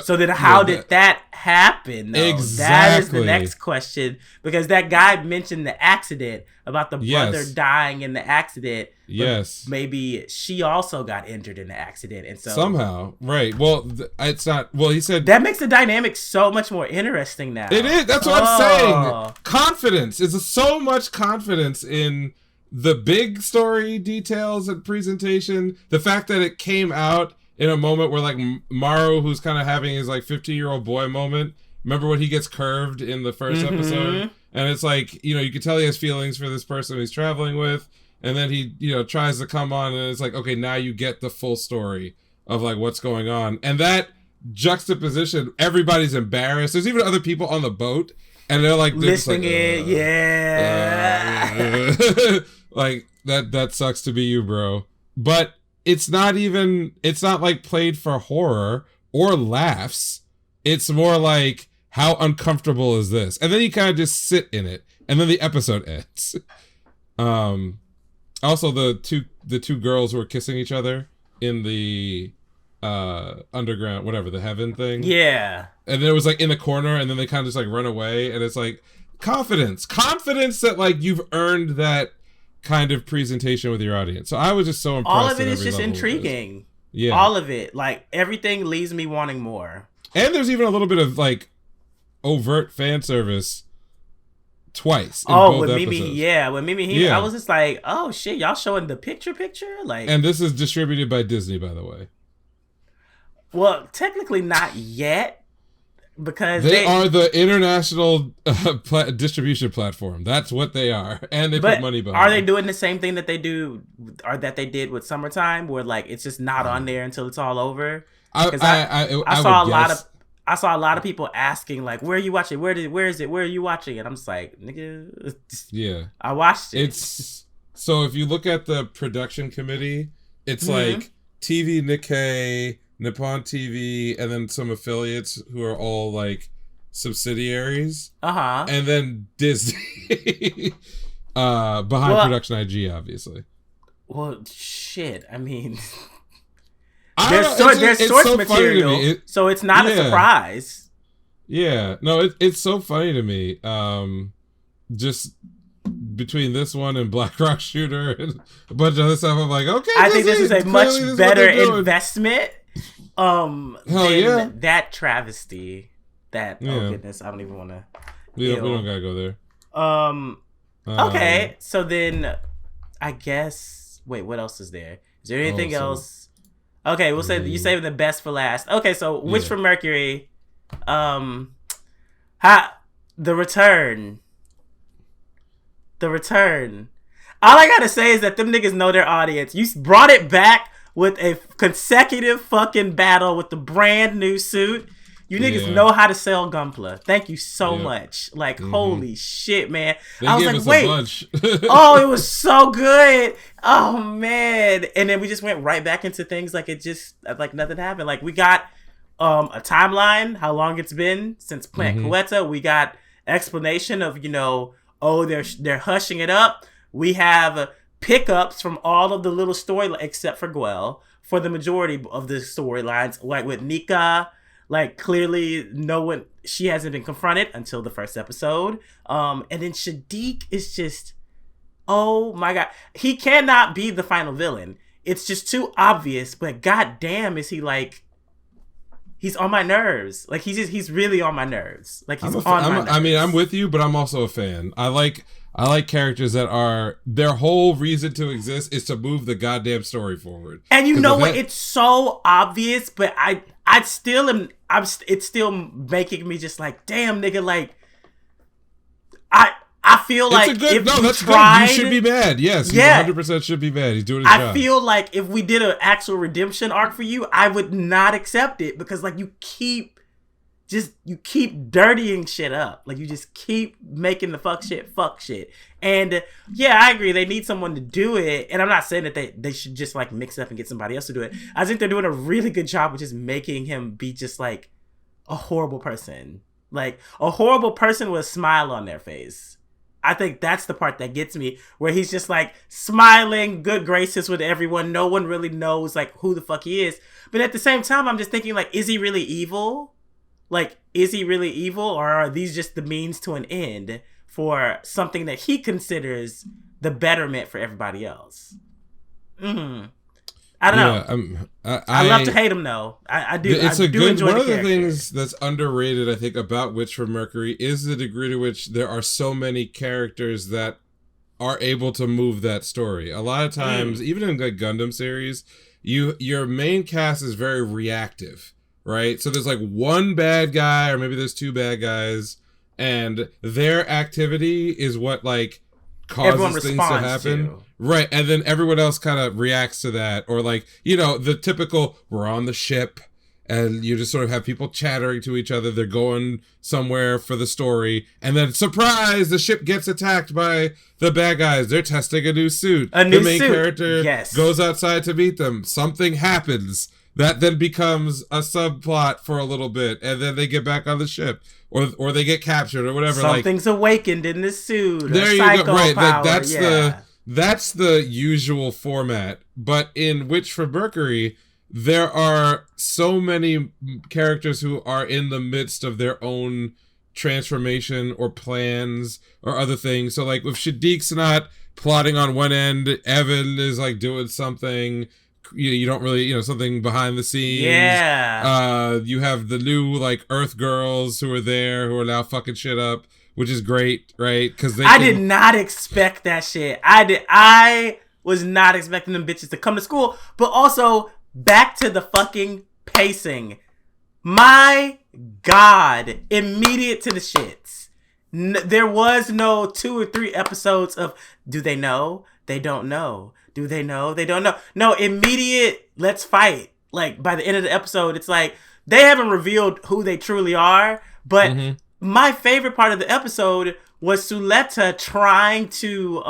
So then how did that happen, though? Exactly. That is the next question. Because that guy mentioned the accident about the brother dying in the accident. Yes. Maybe she also got injured in the accident. And so somehow. Right. Well, it's not. Well, he said. That makes the dynamic so much more interesting now. It is. That's what I'm saying. Confidence. Is so much confidence in the big story details and presentation. The fact that it came out in a moment where like Maru, who's kind of having his like 15-year-old boy moment. Remember when he gets curved in the first episode? And it's like, you know, you can tell he has feelings for this person he's traveling with. And then he, you know, tries to come on and it's like, okay, now you get the full story of like what's going on. And that juxtaposition, everybody's embarrassed. There's even other people on the boat and they're like, listening like, like that sucks to be you, bro. But it's not like played for horror or laughs. It's more like, how uncomfortable is this? And then you kind of just sit in it, and then the episode ends. Also, the two girls who were kissing each other in the underground, whatever, the heaven thing. Yeah. And then it was like in the corner, and then they kind of just like run away, and it's like confidence that like you've earned that kind of presentation with your audience. So I was just so impressed. All of it is just intriguing. Yeah. All of it. Like, everything leaves me wanting more. And there's even a little bit of like overt fan service twice in both with episodes. With Mimi, I was just like, oh shit, y'all showing the picture? Like, and this is distributed by Disney, by the way. Well, technically not yet. Because they are the international distribution platform. That's what they are, and they put money behind. Are they doing the same thing that they do, or that they did with Summertime, where like it's just not on there until it's all over? I saw a lot of people asking like, "Where are you watching? Where is it? Where are you watching?" And I'm just like, "Nigga, yeah, I watched it." It's so if you look at the production committee, it's like TV Nikkei, Nippon TV, and then some affiliates who are all like subsidiaries. And then Disney behind Production IG, obviously. Well, shit. I mean, there's source so material, so it's not a surprise. Yeah, no, it's so funny to me. Just between this one and Black Rock Shooter and a bunch of other stuff, I'm like, okay, I think this is a much better investment. That travesty. Oh goodness, I don't even want to. We don't gotta go there. Okay, so then I guess. Wait, what else is there? Is there anything else? Okay, we'll say you saving the best for last. Okay, so Witch from Mercury, the return. The return. All I gotta say is that them niggas know their audience. You brought it back with a consecutive fucking battle with the brand new suit. You niggas know how to sell Gunpla. Thank you so much. Like, holy shit, man. I was like, wait. Oh, it was so good. Oh, man. And then we just went right back into things like it just, like nothing happened. Like, we got a timeline, how long it's been since Plant Coeta. We got explanation of, they're hushing it up. We have pickups from all of the little story, except for Guel, for the majority of the storylines, like with Nika. Like, clearly, she hasn't been confronted until the first episode. And then Shadiq is just, oh my god. He cannot be the final villain. It's just too obvious, but goddamn is he like, he's on my nerves. Like, he's really on my nerves. Like, he's on my nerves. I mean, I'm with you, but I'm also a fan. I like characters that are, their whole reason to exist is to move the goddamn story forward. And you know what? It's so obvious, but it's still making me just like, damn, nigga, like, I feel like that's good. You should be mad. Yes, he 100% should be mad. He's doing his job. I feel like if we did an actual redemption arc for you, I would not accept it because, like, you keep dirtying shit up. Like, you just keep making the fuck shit. And yeah, I agree. They need someone to do it. And I'm not saying that they should just like mix it up and get somebody else to do it. I think they're doing a really good job with just making him be just like a horrible person. Like a horrible person with a smile on their face. I think that's the part that gets me, where he's just like smiling, good graces with everyone. No one really knows like who the fuck he is. But at the same time, I'm just thinking like, is he really evil? Like, is he really evil, or are these just the means to an end for something that he considers the betterment for everybody else? I don't know. I love to hate him though. I do. It's I a do good enjoy one the of the character. things that's underrated, I think, about Witch from Mercury is the degree to which there are so many characters that are able to move that story. A lot of times, even in like Gundam series, your main cast is very reactive, right? So there's like one bad guy, or maybe there's two bad guys, and their activity is what like causes things to happen. Right, and then everyone else kind of reacts to that, or like, you know, the typical, we're on the ship, and you just sort of have people chattering to each other, they're going somewhere for the story, and then, surprise, the ship gets attacked by the bad guys, they're testing a new suit. The main character goes outside to meet them, something happens, that then becomes a subplot for a little bit, and then they get back on the ship. Or they get captured, or whatever. Something's awakened in the suit. There you go. Right, that's the usual format. But in Witch from Mercury, there are so many characters who are in the midst of their own transformation or plans or other things. So like, if Shadiq's not plotting on one end, Evan is like doing something. You don't really, something behind the scenes. Yeah. You have the new like Earth girls who are there, who are now fucking shit up, which is great, right? Because I did not expect that shit. I was not expecting them bitches to come to school. But also, back to the fucking pacing. My God, immediate to the shits. There was no 2 or 3 episodes of, do they know? They don't know. Do they know? They don't know. No, immediate, let's fight. Like, by the end of the episode, it's like, they haven't revealed who they truly are. But my favorite part of the episode was Suletta trying to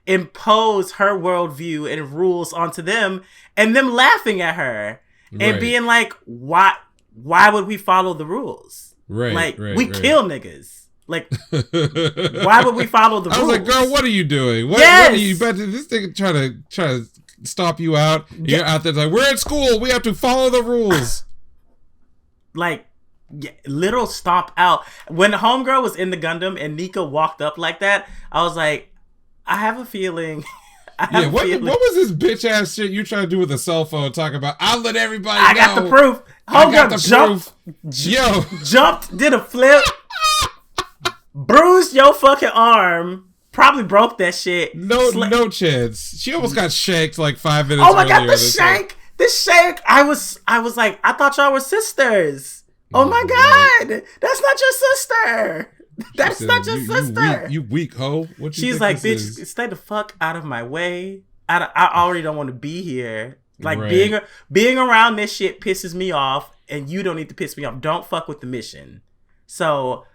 impose her worldview and rules onto them, and them laughing at her and being like, why would we follow the rules? We kill niggas. Like, why would we follow the rules? I was like, girl, what are you doing? What are you about to, this thing try to stop you out? You're out there like, we're at school, we have to follow the rules. Like, literal stomp out. When the homegirl was in the Gundam and Nika walked up like that, I was like, I have a feeling. What was this bitch ass shit you trying to do with a cell phone? Talking about, I'll let everybody know. I got the proof. Homegirl jumped, did a flip. Bruised your fucking arm. Probably broke that shit. No chance. She almost got shanked like 5 minutes. Oh my God, the shank. The shank. I was like, I thought y'all were sisters. Oh my God. That's not your sister. That's not your sister. You weak hoe. What you She's like, bitch, stay the fuck out of my way. I already don't want to be here. Like, being around this shit pisses me off, and you don't need to piss me off. Don't fuck with the mission. So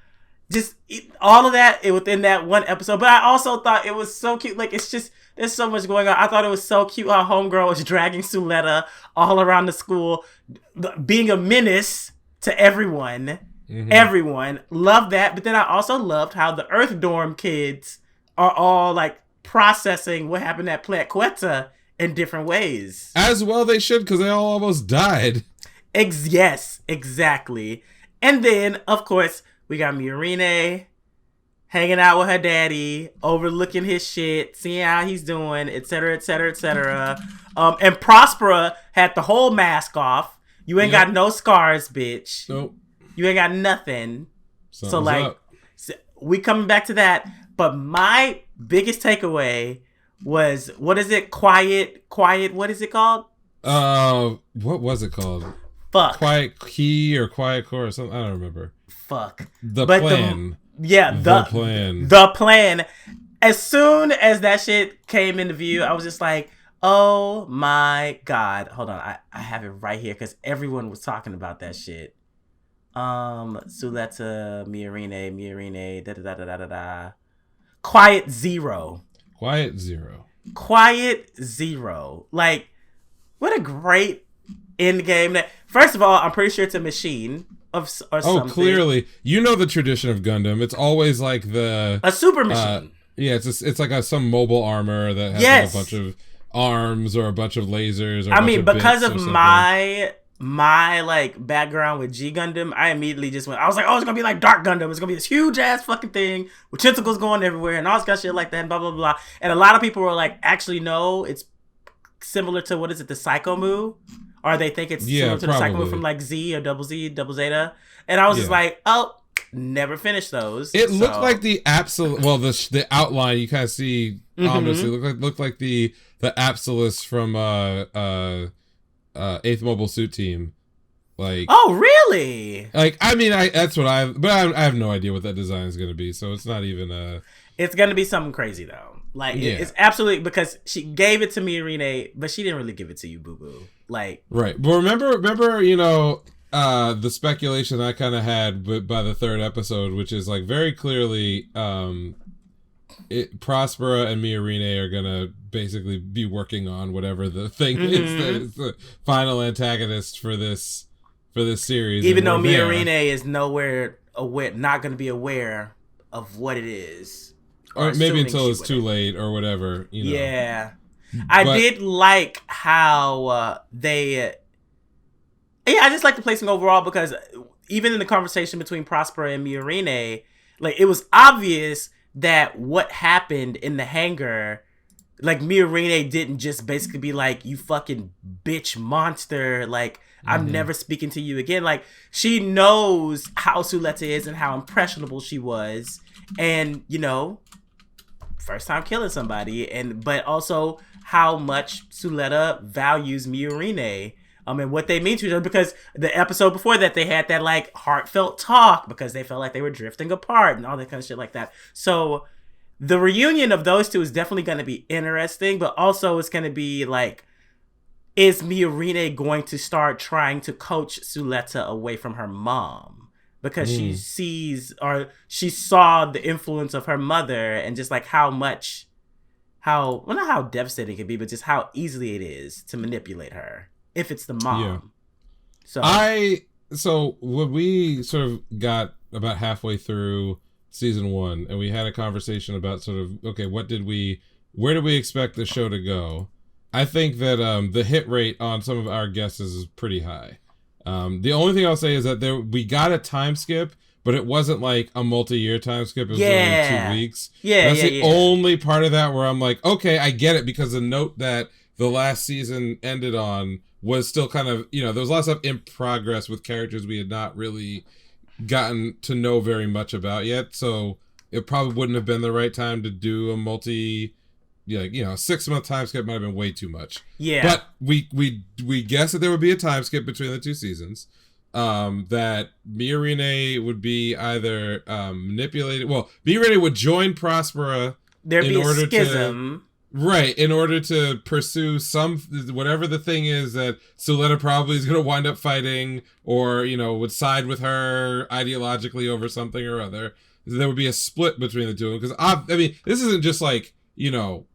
just all of that within that one episode. But I also thought it was so cute. Like, it's just, there's so much going on. I thought it was so cute how homegirl was dragging Suletta all around the school, being a menace to everyone. Everyone loved that. But then I also loved how the Earth Dorm kids are all like processing what happened at Plant Quetta in different ways. As well they should, because they all almost died. Yes, exactly. And then, of course, we got Miorine hanging out with her daddy, overlooking his shit, seeing how he's doing, etc., etc., etc. And Prospera had the whole mask off. You ain't got no scars, bitch. Nope. You ain't got nothing. We coming back to that. But my biggest takeaway was, what is it? Quiet, what is it called? What was it called? Fuck. Quiet Key or Quiet Core or something. I don't remember. Fuck. The plan. The plan. As soon as that shit came into view, I was just like, oh my God. Hold on. I have it right here because everyone was talking about that shit. Suletta, Miorine, da-da-da-da-da-da. Quiet Zero. Like, what a great end game. First of all, I'm pretty sure it's a machine. or Oh, something. clearly, you know the tradition of Gundam. It's always like a super machine. Yeah, it's like some mobile armor that has like a bunch of arms or a bunch of lasers. Or I mean, because of my like background with G Gundam, I immediately just went. I was like, oh, it's gonna be like Dark Gundam. It's gonna be this huge ass fucking thing with tentacles going everywhere and all this kind of shit like that. And blah blah blah. And a lot of people were like, actually, no, it's similar to what is it, the Psycho Mu? Or they think it's similar to the Psycho Mu from like Z or Double Zeta. And I was just like, oh, never finished those. It looked like the absolute. Well, the outline you kind of see ominously looked like the Absolus from Eighth Mobile Suit Team. Like, oh really? Like, I mean, that's what I have no idea what that design is going to be. So it's not even It's going to be something crazy though. Like, it's absolutely, because she gave it to Miorine, but she didn't really give it to you, boo boo. Like, right. But remember, you know, the speculation I kind of had by the third episode, which is like very clearly, Prospera and Miorine are gonna basically be working on whatever the thing is that is the final antagonist for this series. Even though Miorine is nowhere aware, not going to be aware of what it is. Or maybe until it's too late or whatever, you know. Yeah. I did like how I just like the placing overall, because even in the conversation between Prospera and Miorine, like, it was obvious that what happened in the hangar, like, Miorine didn't just basically be like, you fucking bitch monster, like, I'm never speaking to you again. Like, she knows how Suletta is and how impressionable she was, and, you know, first time killing somebody, but also how much Suletta values Miorine, and what they mean to each other, because the episode before that, they had that, like, heartfelt talk because they felt like they were drifting apart and all that kind of shit like that. So the reunion of those two is definitely going to be interesting, but also it's going to be like, is Miorine going to start trying to coach Suletta away from her mom? Because she saw the influence of her mother, and just like well, not how devastating it can be, but just how easily it is to manipulate her if it's the mom. Yeah. So when we sort of got about halfway through season 1, and we had a conversation about sort of, okay, where did we expect the show to go? I think that the hit rate on some of our guesses is pretty high. The only thing I'll say is that we got a time skip, but it wasn't like a multi-year time skip. It was only 2 weeks. Yeah, that's the only part of that where I'm like, okay, I get it, because the note that the last season ended on was still kind of, you know, there was a lot of stuff in progress with characters we had not really gotten to know very much about yet. So it probably wouldn't have been the right time to do a 6-month time skip. Might have been way too much. Yeah. But we guessed that there would be a time skip between the two seasons. That Miorine would be either manipulated. Well, Miorine would join Prospera. There'd be a schism. In order to pursue whatever the thing is that Suletta probably is going to wind up fighting, or, you know, would side with her ideologically over something or other. There would be a split between the two. Because, I mean, this isn't just like, you know,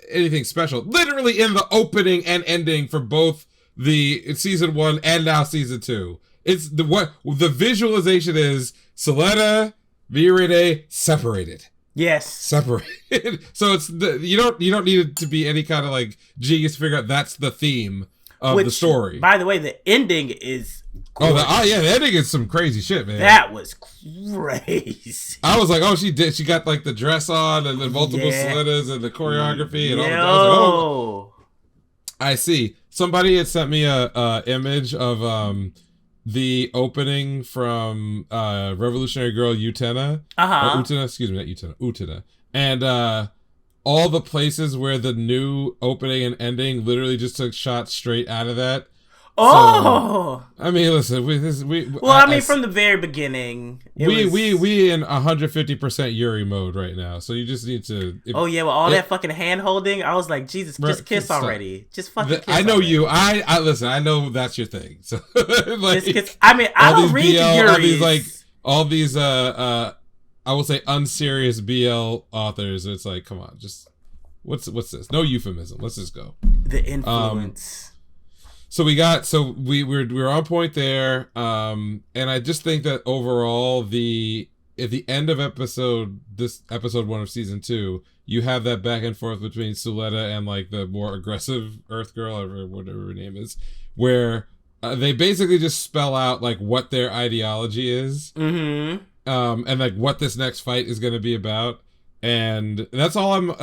anything special. Literally in the opening and ending for both the season 1 and now season 2, it's the visualization is Suletta, Miorine separated. Yes, separated. So it's you don't need it to be any kind of like genius to figure out that's the theme of the story. By the way, the ending is gorgeous. The ending is some crazy shit, man. That was crazy. I was like, oh, she got like the dress on and the multiple Sulettas and the choreography and all that. I was like, oh, I see. Somebody had sent me a image of the opening from Revolutionary Girl Utena. Utena, excuse me, not Utena, Utena. And all the places where the new opening and ending literally just took shots straight out of that. Oh, so, I mean, listen, from the very beginning, we in 150% Yuri mode right now. So you just need to. With all that fucking hand holding, I was like, Jesus, just kiss already. Just fucking kiss. I know already. I listen. I know that's your thing. So like, just kiss. I mean, I don't read Yuri. All these I will say unserious BL authors. It's like, come on, just what's this? No euphemism. Let's just go. The influence. So we're on point there, and I just think that overall at the end of episode 1 of season 2, you have that back and forth between Suletta and like the more aggressive Earth Girl or whatever her name is, where they basically just spell out like what their ideology is, and like what this next fight is going to be about. And that's all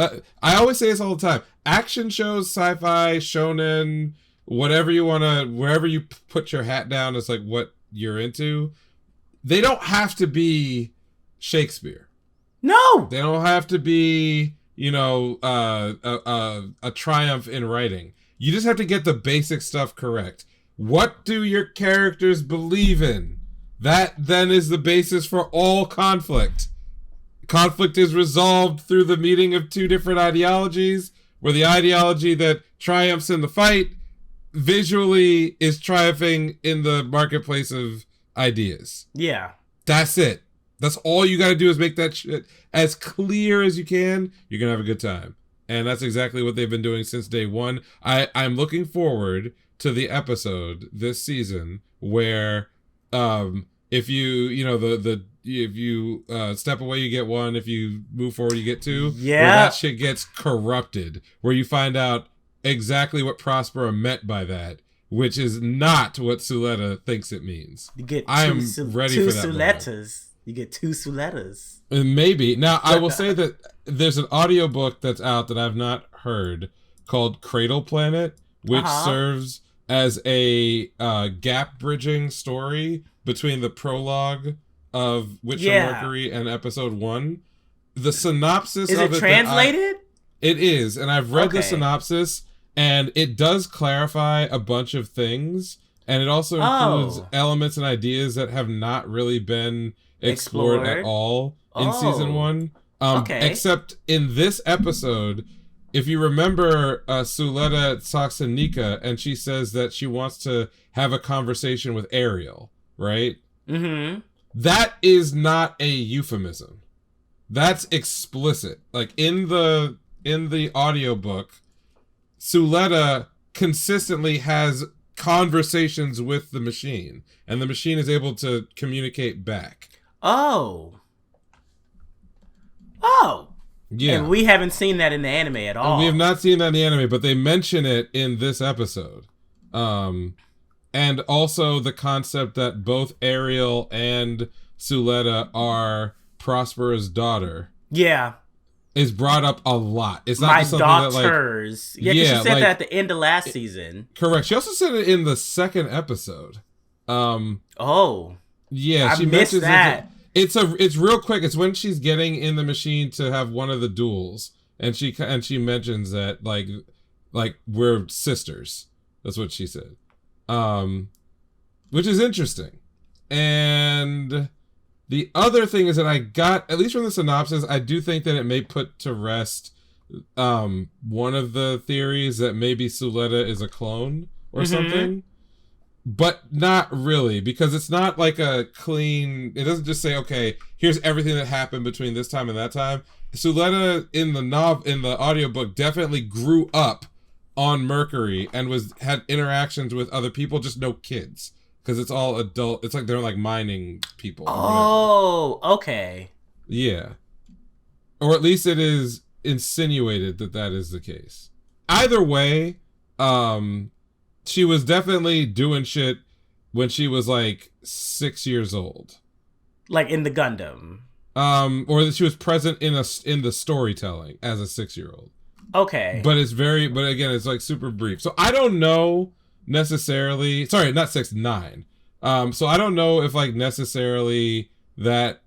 I always say this all the time. Action shows, sci-fi, shonen, whatever you want to, wherever you put your hat down is like what you're into. They don't have to be Shakespeare. No! They don't have to be, a triumph in writing. You just have to get the basic stuff correct. What do your characters believe in? That then is the basis for all conflict. Conflict is resolved through the meeting of two different ideologies, where the ideology that triumphs in the fight visually is triumphing in the marketplace of ideas. Yeah. That's it. That's all you gotta do is make that shit as clear as you can. You're gonna have a good time. And that's exactly what they've been doing since day one. I'm looking forward to the episode this season where if you if you step away, you get one. If you move forward, you get two. Yeah. Where that shit gets corrupted. Where you find out exactly what Prospera meant by that, which is not what Suletta thinks it means. You get ready for that. Sulettas. You get 2 Sulettas. Maybe. Now, I will say that there's an audiobook that's out that I've not heard called Cradle Planet, which serves as a gap bridging story between the prologue of Witch of Mercury and episode 1. The synopsis is of it translated? It is, and I've read the synopsis, and it does clarify a bunch of things, and it also includes elements and ideas that have not really been explored at all in season 1. Except in this episode, if you remember, Suletta talks to Nika, and she says that she wants to have a conversation with Ariel, right? Mm-hmm. That is not a euphemism. That's explicit. Like in the audiobook, Suletta consistently has conversations with the machine, and the machine is able to communicate back. Oh. Yeah. And we haven't seen that in the anime at all. And we have not seen that in the anime, but they mention it in this episode. And also the concept that both Ariel and Suletta are Prospera's daughter. Yeah. Is brought up a lot. It's not just something daughters. That, like, she said that at the end of last season. Correct. She also said it in the second episode. Yeah, she missed that. It's real quick. It's when she's getting in the machine to have one of the duels, and she mentions that like we're sisters. That's what she said. Which is interesting. And the other thing is that I got, at least from the synopsis, I do think that it may put to rest one of the theories that maybe Suletta is a clone or something. But not really, because it's not like a clean, it doesn't just say, okay, here's everything that happened between this time and that time. Suletta in the audiobook definitely grew up on Mercury and had interactions with other people, just no kids. Because it's all adult. It's like they're like mining people. Okay. Yeah. Or at least it is insinuated that is the case. Either way, she was definitely doing shit when she was like 6 years old. Like in the Gundam. Or that she was present in the storytelling as a 6-year-old. Okay. But again, it's like super brief. So I don't know necessarily, sorry, not 6, 9. So I don't know if like necessarily that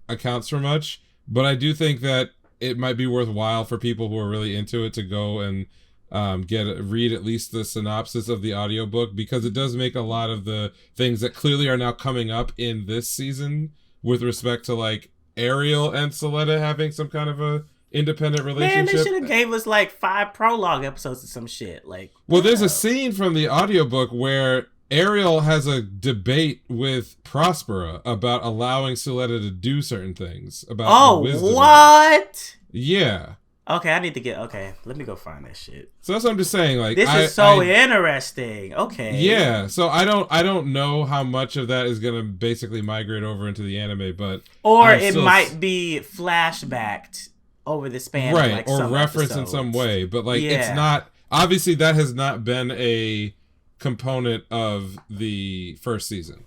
accounts for much, but I do think that it might be worthwhile for people who are really into it to go and read at least the synopsis of the audiobook, because it does make a lot of the things that clearly are now coming up in this season with respect to like Ariel and Suletta having some kind of a independent relationship. Man, they should have gave us like 5 prologue episodes or some shit. Like, well, there's a scene from the audiobook where Ariel has a debate with Prospera about allowing Suletta to do certain things. About the wisdom. What? Yeah. Okay, I need to get. Okay, let me go find that shit. So that's what I'm just saying. Like, this is so interesting. Okay. Yeah. So I don't know how much of that is gonna basically migrate over into the anime, but or it might be flashbacked over the span, right? Of like or some reference episodes. in some way, but like it's not. Obviously, that has not been a component of the first season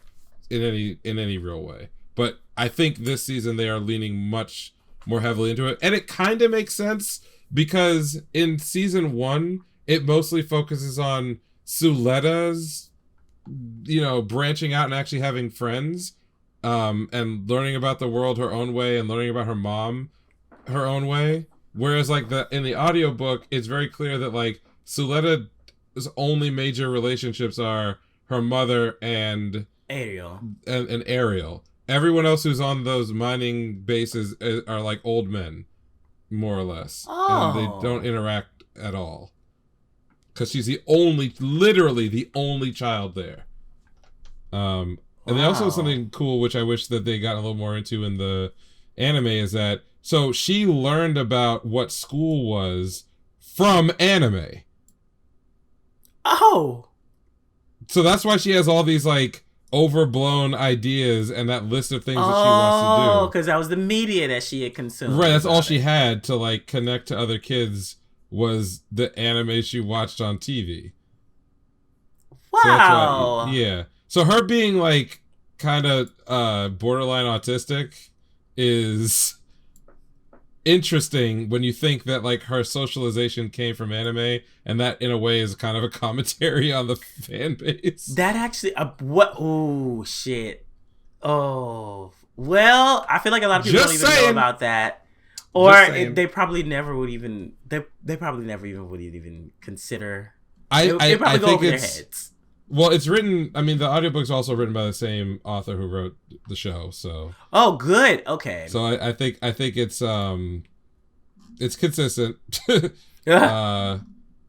in any real way. But I think this season they are leaning much more heavily into it, and it kind of makes sense because in season 1 it mostly focuses on Suleta's, branching out and actually having friends, and learning about the world her own way and learning about her mom her own way. Whereas like in the audiobook, it's very clear that like Suleta's only major relationships are her mother and Ariel. And Ariel. Everyone else who's on those mining bases are like old men, more or less. Oh. And they don't interact at all. Because she's literally the only child there. And they also have something cool, which I wish that they got a little more into in the anime, is that, so she learned about what school was from anime. Oh. So that's why she has all these like overblown ideas and that list of things that she wants to do. Oh, because that was the media that she had consumed. Right, that's all she had to like connect to other kids was the anime she watched on TV. Wow. So so her being like kind of borderline autistic is interesting when you think that like her socialization came from anime, and that in a way is kind of a commentary on the fan base. That actually what? Oh shit. Oh well, I feel like a lot of people don't even know about that, or they probably never would even. They probably never even would even consider. They probably go over their heads. Well, it's written. I mean, the audiobook's also written by the same author who wrote the show. So. Oh, good. Okay. So I think it's consistent. Or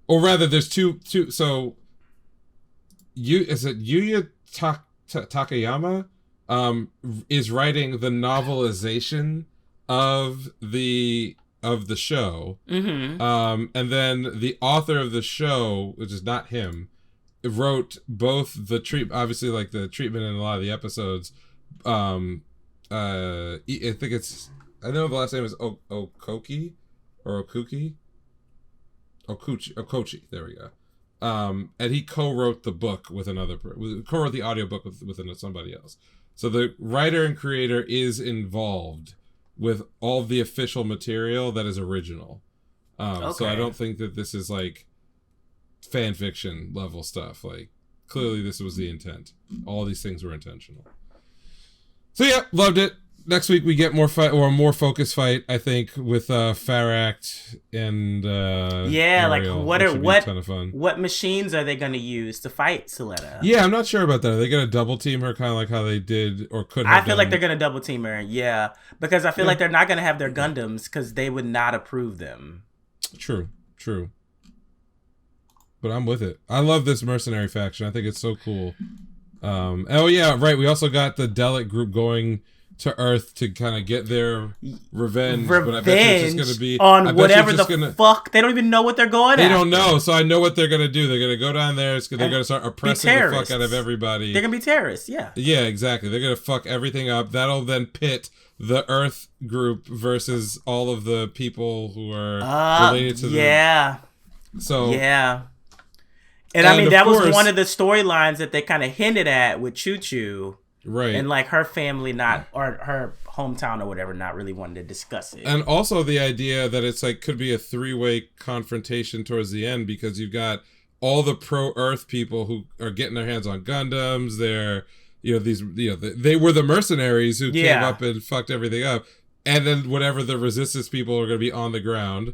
rather, there's two. So, Yuya Takayama is writing the novelization of the show. Mm-hmm. And then the author of the show, which is not him, wrote both the obviously like the treatment in a lot of the episodes. I think it's, I know the last name is Okoki or Okuki. Okochi. There we go. And he co-wrote the book with co-wrote the audiobook with somebody else. So the writer and creator is involved with all the official material that is original. So I don't think that this is like fan fiction level stuff. Like clearly this was the intent. All these things were intentional. So yeah, loved it. Next week we get more fight, or a more focused fight, I think, with Faract and Ariel, like what machines are they going to use to fight Suleta? Yeah, I'm not sure about that. Are they going to double team her, kind of like how they did or could have? I feel like they're going to double team her. Yeah, because I feel like they're not going to have their Gundams because they would not approve them. True. But I'm with it. I love this mercenary faction. I think it's so cool. Oh yeah, right. We also got the Delic group going to Earth to kind of get their revenge. But I bet it's just going to be on whatever the fuck. They don't even know what they're going They don't know, so I know what they're going to do. They're going to go down there. They're going to start oppressing the fuck out of everybody. They're going to be terrorists, yeah. Yeah, exactly. They're going to fuck everything up. That'll then pit the Earth group versus all of the people who are related to yeah. So yeah. And I mean, that was one of the storylines that they kind of hinted at with ChuChu. Right. And like her family or her hometown or whatever, not really wanting to discuss it. And also the idea that it's like could be a 3-way confrontation towards the end, because you've got all the pro-Earth people who are getting their hands on Gundams. They're, they were the mercenaries who came up and fucked everything up. And then whatever the resistance people are going to be on the ground.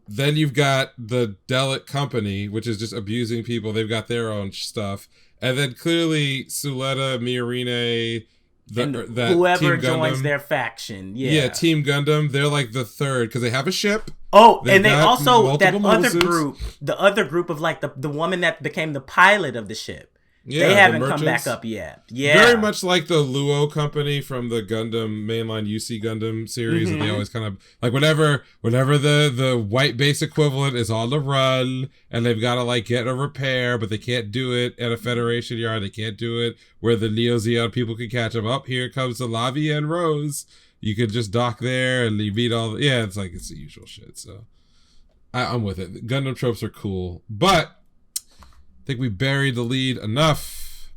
Then you've got the Delic company, which is just abusing people. They've got their own stuff. And then clearly Suleta, Miorine, whoever joins their faction. Yeah, Team Gundam. They're like the third because they have a ship. Oh, and they also, that other group, the other group of like the woman that became the pilot of the ship. Yeah, they haven't come back up yet. Yeah, very much like the Luo company from the Gundam mainline UC Gundam series. And they always kind of like whenever the white base equivalent is on the run and they've got to like get a repair, but they can't do it at a Federation yard. They can't do it where the Neo Zeon people can catch them up. Here comes the Lavi and Rose. You could just dock there and you meet all the, it's like it's the usual shit. So I'm with it. Gundam tropes are cool, but I think we buried the lead enough.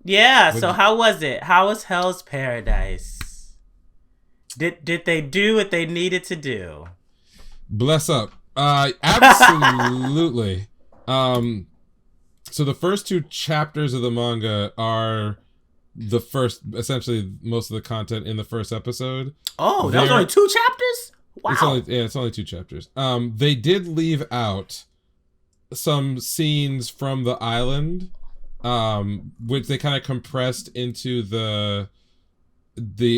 Yeah, so how was it? How was Hell's Paradise? Did they do what they needed to do? Bless up. Absolutely. So the first 2 chapters of the manga are the first, essentially most of the content in the first episode. Oh, that was only 2 chapters? Wow. It's only 2 chapters. They did leave out some scenes from the island, which they kind of compressed into the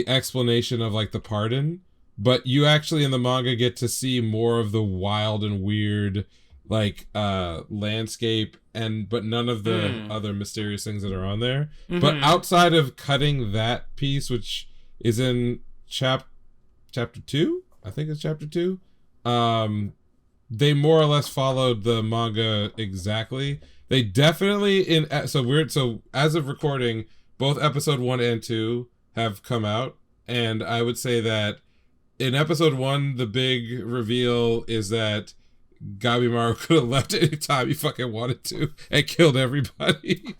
explanation of like the pardon, but you actually in the manga get to see more of the wild and weird like landscape but none of the other mysterious things that are on there. But outside of cutting that piece, which is in chapter 2, I think it's chapter 2, they more or less followed the manga exactly. They definitely so as of recording, both episode 1 and 2 have come out, and I would say that in episode 1, the big reveal is that Gabimaru could have left any time he fucking wanted to and killed everybody.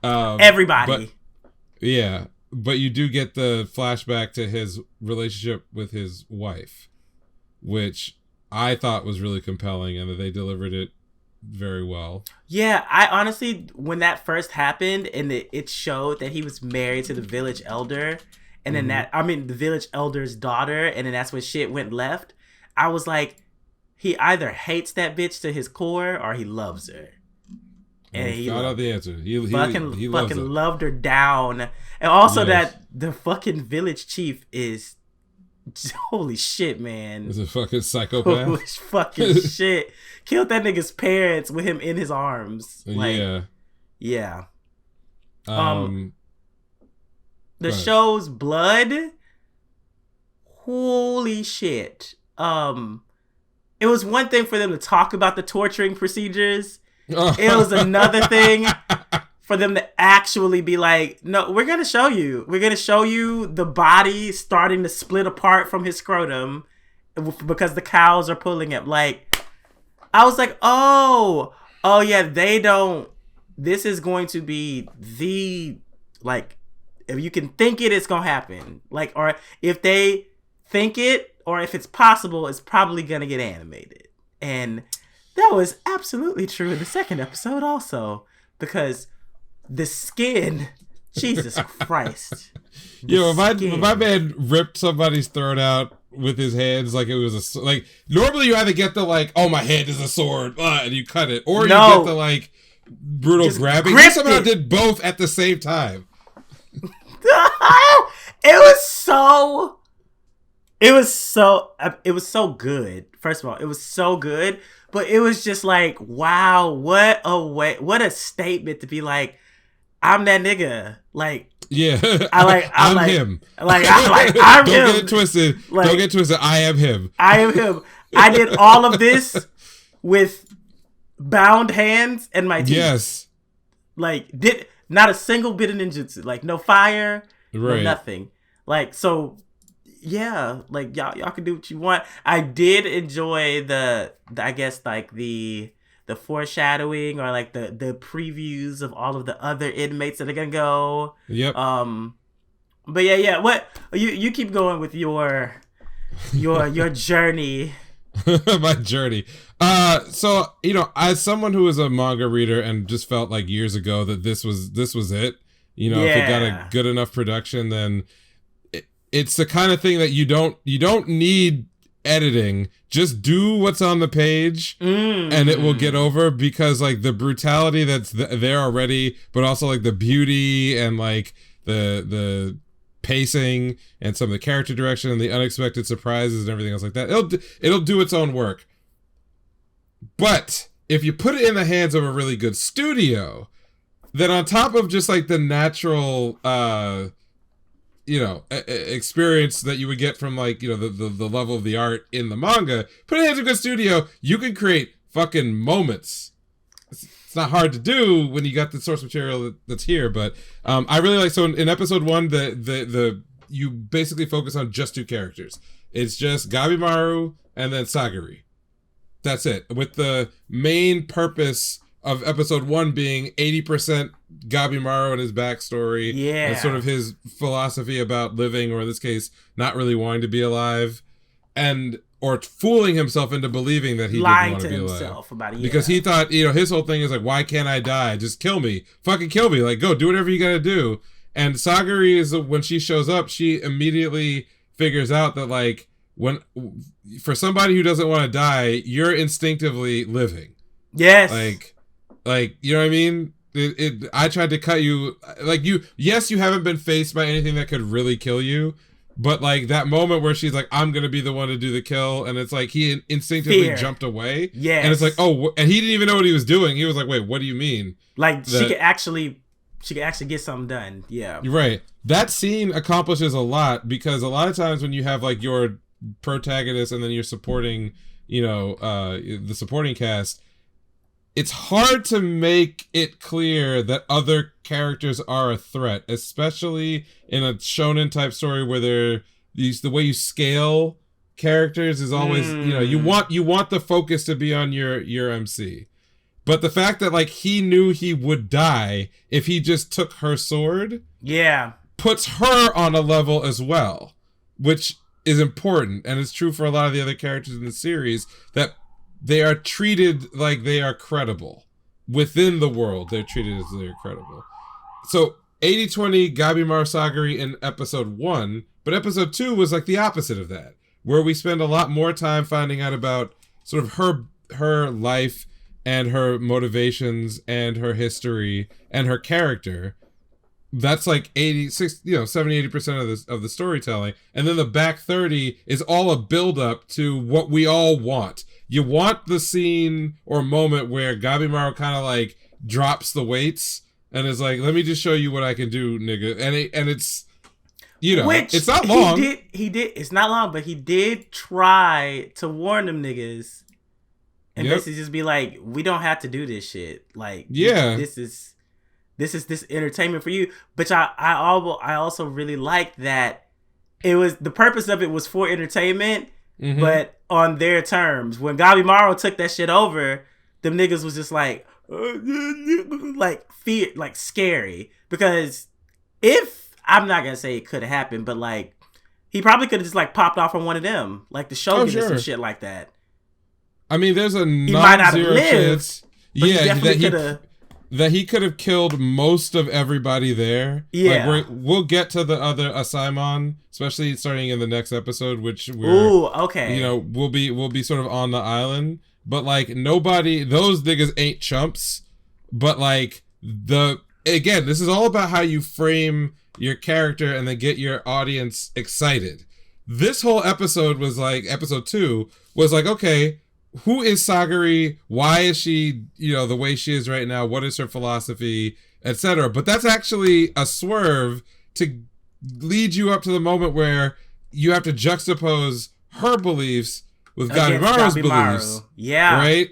Everybody. But you do get the flashback to his relationship with his wife, which I thought was really compelling, and that they delivered it very well. Yeah, I honestly, when that first happened and it showed that he was married to the village elder, and then the village elder's daughter, and then that's when shit went left, I was like, he either hates that bitch to his core or he loves her. And he found out the answer. He fucking loved her down. And also that the fucking village chief is, holy shit, man. Is a fucking psychopath. Holy fucking shit. Killed that nigga's parents with him in his arms. Like, yeah. The show's blood. Holy shit. It was one thing for them to talk about the torturing procedures. It was another thing for them to actually be like, no, we're going to show you. We're going to show you the body starting to split apart from his scrotum because the cows are pulling it. Like, I was like, oh yeah, this is going to be like, if you can think it, it's going to happen. Like, or if they think it, or if it's possible, it's probably going to get animated. And that was absolutely true in the second episode also, because the skin, Jesus Christ. When my man ripped somebody's throat out with his hands like it was normally you either get the like, oh, my hand is a sword, and you cut it, or you get the like brutal grabbing. He somehow did both at the same time. It was so good. First of all, it was so good, but it was just like, wow, what a statement to be like, I'm that nigga. Like, yeah, I'm him. I'm him. Don't get it twisted. Don't get it twisted. I am him. I am him. I did all of with bound hands and my teeth. Yes. Like, did not a single bit of ninjutsu. Like, no fire, no nothing. Like, so, yeah, like, y'all can do what you want. I did enjoy the I guess, like, the foreshadowing or, like, the previews of all of the other inmates that are gonna go. Yep. But yeah, what, you keep going with your journey. My journey. So, as someone who was a manga reader and just felt like years ago that this was it, if it got a good enough production, then it's the kind of thing that you don't need editing. Just do what's on the page and it will get over, because like the brutality that's there already, but also like the beauty and like the pacing and some of the character direction and the unexpected surprises and everything else like that, it'll do its own work. But if you put it in the hands of a really good studio, then on top of just like the natural experience that you would get from like, the level of the art in the manga, put it into a good studio, you can create fucking moments. It's not hard to do when you got the source material that's here, but I really like, so in episode 1, the you basically focus on just 2 characters. It's just Gabimaru and then Sagari. That's it. With the main purpose of episode 1 being 80% Gabimaru and his backstory, and sort of his philosophy about living, or in this case, not really wanting to be alive, or fooling himself into believing that he didn't want to be alive. Because he thought, his whole thing is like, why can't I die? Just kill me. Fucking kill me. Like, go do whatever you gotta do. And Sagari is, when she shows up, she immediately figures out that like, for somebody who doesn't want to die, you're instinctively living. Yes. Like, you know what I mean? I tried to cut you, like, yes, you haven't been faced by anything that could really kill you, but like that moment where she's like, I'm gonna be the one to do the kill, and it's like he instinctively jumped away. Yeah. And it's like, oh, and he didn't even know what he was doing. He was like, wait, what do you mean? Like, she could actually get something done. Yeah. Right. That scene accomplishes a lot, because a lot of times when you have like your protagonist and then you're supporting, the supporting cast, it's hard to make it clear that other characters are a threat, especially in a shonen type story where the way you scale characters is always, you want the focus to be on your MC. But the fact that like he knew he would die if he just took her sword, puts her on a level as well, which is important, and it's true for a lot of the other characters in the series, that they are treated like they are credible. Within the world, they're treated as they're credible. So 80-20 Gabimaru Sagari in episode 1, but episode 2 was like the opposite of that, where we spend a lot more time finding out about sort of her life and her motivations and her history and her character. That's like 70-80% of the storytelling. And then the back 30 is all a build up to what we all want. You want the scene or moment where Gabimaru kind of like drops the weights and is like, let me just show you what I can do, nigga. And it's, it's not long. He did. It's not long, but he did try to warn them niggas and basically just be like, we don't have to do this shit. Like, this is this entertainment for you. But I also really like that it was, the purpose of it was for entertainment, but on their terms. When Gabimaru took that shit over, them niggas was just like fear, like scary. Because I'm not gonna say it could have happened, but like he probably could have just like popped off on one of them, like the Shogun or some shit like that. I mean, there's a non-zero chance. That he could have killed most of everybody there. Yeah. Like we'll get to the other Ousama, especially starting in the next episode, which we'll be sort of on the island. But like nobody, those niggas ain't chumps. But like again, this is all about how you frame your character and then get your audience excited. This whole episode was like, episode 2 was like, okay, who is Sagari? Why is she, the way she is right now? What is her philosophy, etc.? But that's actually a swerve to lead you up to the moment where you have to juxtapose her beliefs with Gabimaru's beliefs. Yeah. Right?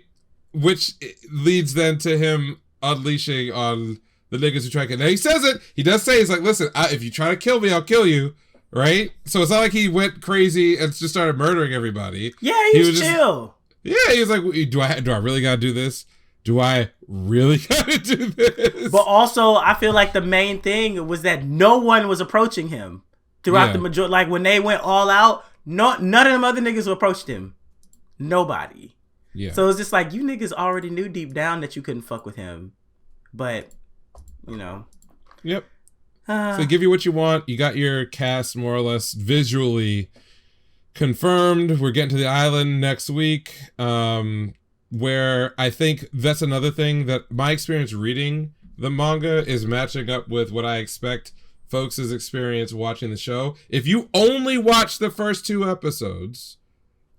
Which leads then to him unleashing on the niggas who try to kill. Now he says it. He does say, he's like, listen, if you try to kill me, I'll kill you. Right? So it's not like he went crazy and just started murdering everybody. Yeah, he was chill. Yeah, he was like, do I really gotta do this? Do I really gotta do this? But also, I feel like the main thing was that no one was approaching him throughout the majority. Like, when they went all out, none of them other niggas approached him. Nobody. Yeah. So it's just like, you niggas already knew deep down that you couldn't fuck with him. But, Yep. So they give you what you want. You got your cast more or less visually confirmed. We're getting to the island next week, where I think that's another thing that my experience reading the manga is matching up with what I expect folks' experience watching the show. If you only watch the first 2 episodes,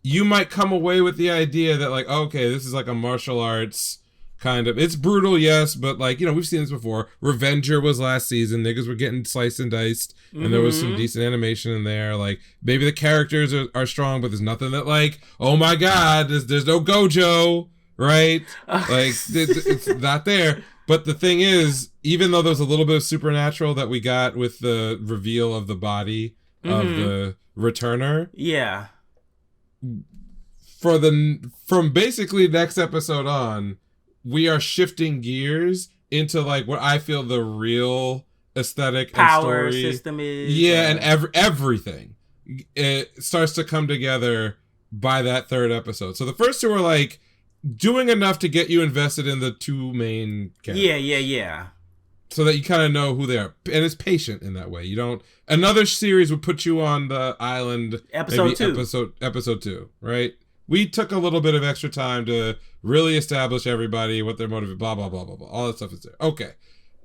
you might come away with the idea that like, okay, this is like a martial arts kind of. It's brutal, yes, but like, you know, we've seen this before. Revenger was last season. Niggas were getting sliced and diced, and there was some decent animation in there. Like, maybe the characters are strong, but there's nothing that like, oh my god, there's no Gojo, right? Like, it's not there. But the thing is, even though there's a little bit of supernatural that we got with the reveal of the body of the returner, yeah, from basically next episode on, we are shifting gears into like what I feel the real aesthetic power and story system is. Yeah, and everything it starts to come together by that third episode. So the first two are like doing enough to get you invested in the two main characters. Yeah. So that you kind of know who they are. And it's patient in that way. You don't... Another series would put you on the island... Episode 2, right? We took a little bit of extra time to really establish everybody, what their motive is, blah, blah, blah, blah, blah. All that stuff is there. Okay.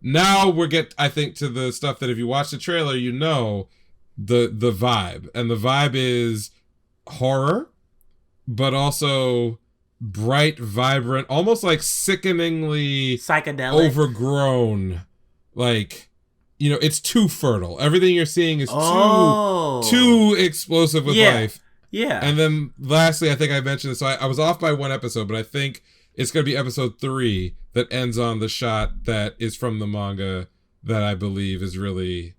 Now I think, to the stuff that if you watch the trailer, you know the vibe. And the vibe is horror, but also... bright, vibrant, almost like sickeningly psychedelic, overgrown. Like, you know, it's too fertile. Everything you're seeing is too explosive with life. Yeah. And then lastly, I think I mentioned this. So I was off by one episode, but I think it's going to be episode 3 that ends on the shot that is from the manga that I believe is really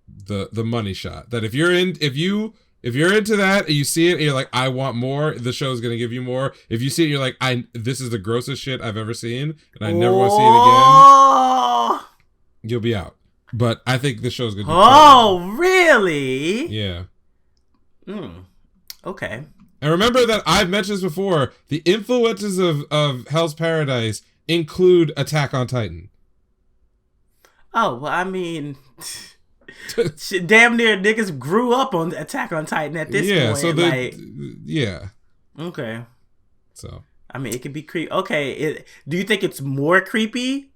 the money shot. That if you're into that and you see it and you're like, I want more, the show's going to give you more. If you see it, you're like, this is the grossest shit I've ever seen and I never want to see it again, you'll be out. But I think the show's going to be really? Yeah. Okay. And remember that I've mentioned this before, the influences of Hell's Paradise include Attack on Titan. Oh, well, I mean... damn near niggas grew up on Attack on Titan at this point. So yeah. Okay. So I mean, it could be creepy. Okay, do you think it's more creepy?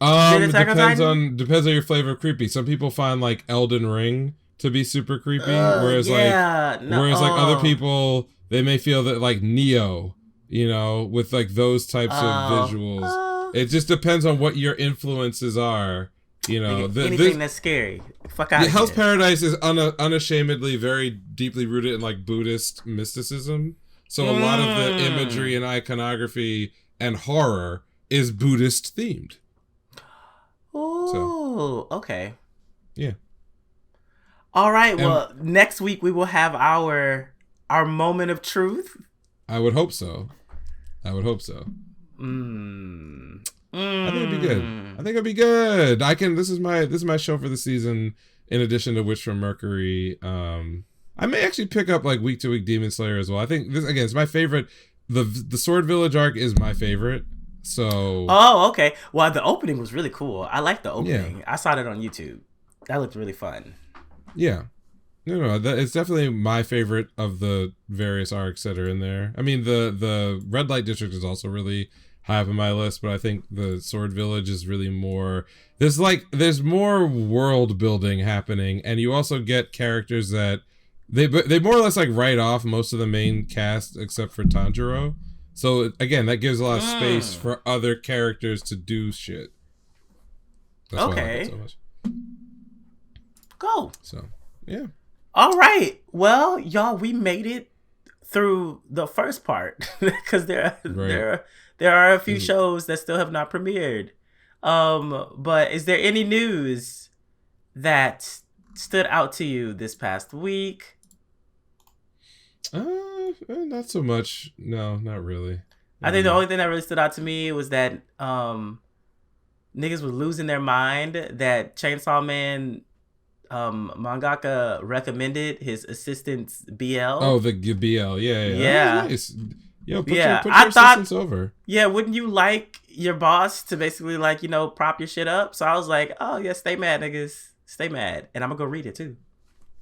Than Attack on Titan? Depends on your flavor of creepy. Some people find like Elden Ring to be super creepy, whereas like other people, they may feel that like Neo, you know, with like those types of visuals. It just depends on what your influences are. You know, anything that's scary. Fuck out. Hell's Paradise is unashamedly very deeply rooted in like Buddhist mysticism. So a lot of the imagery and iconography and horror is Buddhist themed. Oh, okay. Yeah. All right. Well, next week we will have our moment of truth. I would hope so. I think it'd be good. This is my show for the season. In addition to Witch from Mercury, I may actually pick up like week to week Demon Slayer as well. I think this again is my favorite. The Sword Village arc is my favorite. So. Oh, okay. Well, the opening was really cool. I liked the opening. Yeah. I saw that on YouTube. That looked really fun. Yeah. No, it's definitely my favorite of the various arcs that are in there. I mean, the Red Light District is also really high up on my list, but I think the Sword Village is really more... There's more world building happening, and you also get characters that... They more or less like write off most of the main cast except for Tanjiro. So, again, that gives a lot of space for other characters to do shit. That's why I like it so much. Go. So, yeah. All right. Well, y'all, we made it through the first part because there are a few shows that still have not premiered. But is there any news that stood out to you this past week? Not so much. No, not really. I think the only thing that really stood out to me was that niggas was losing their mind that Chainsaw Man mangaka recommended his assistant's BL. Oh, the BL. Yeah. Nice. Yo, put your assistants over. Yeah, wouldn't you like your boss to basically like, you know, prop your shit up? So I was like, oh yeah, stay mad, niggas. Stay mad. And I'm gonna go read it too.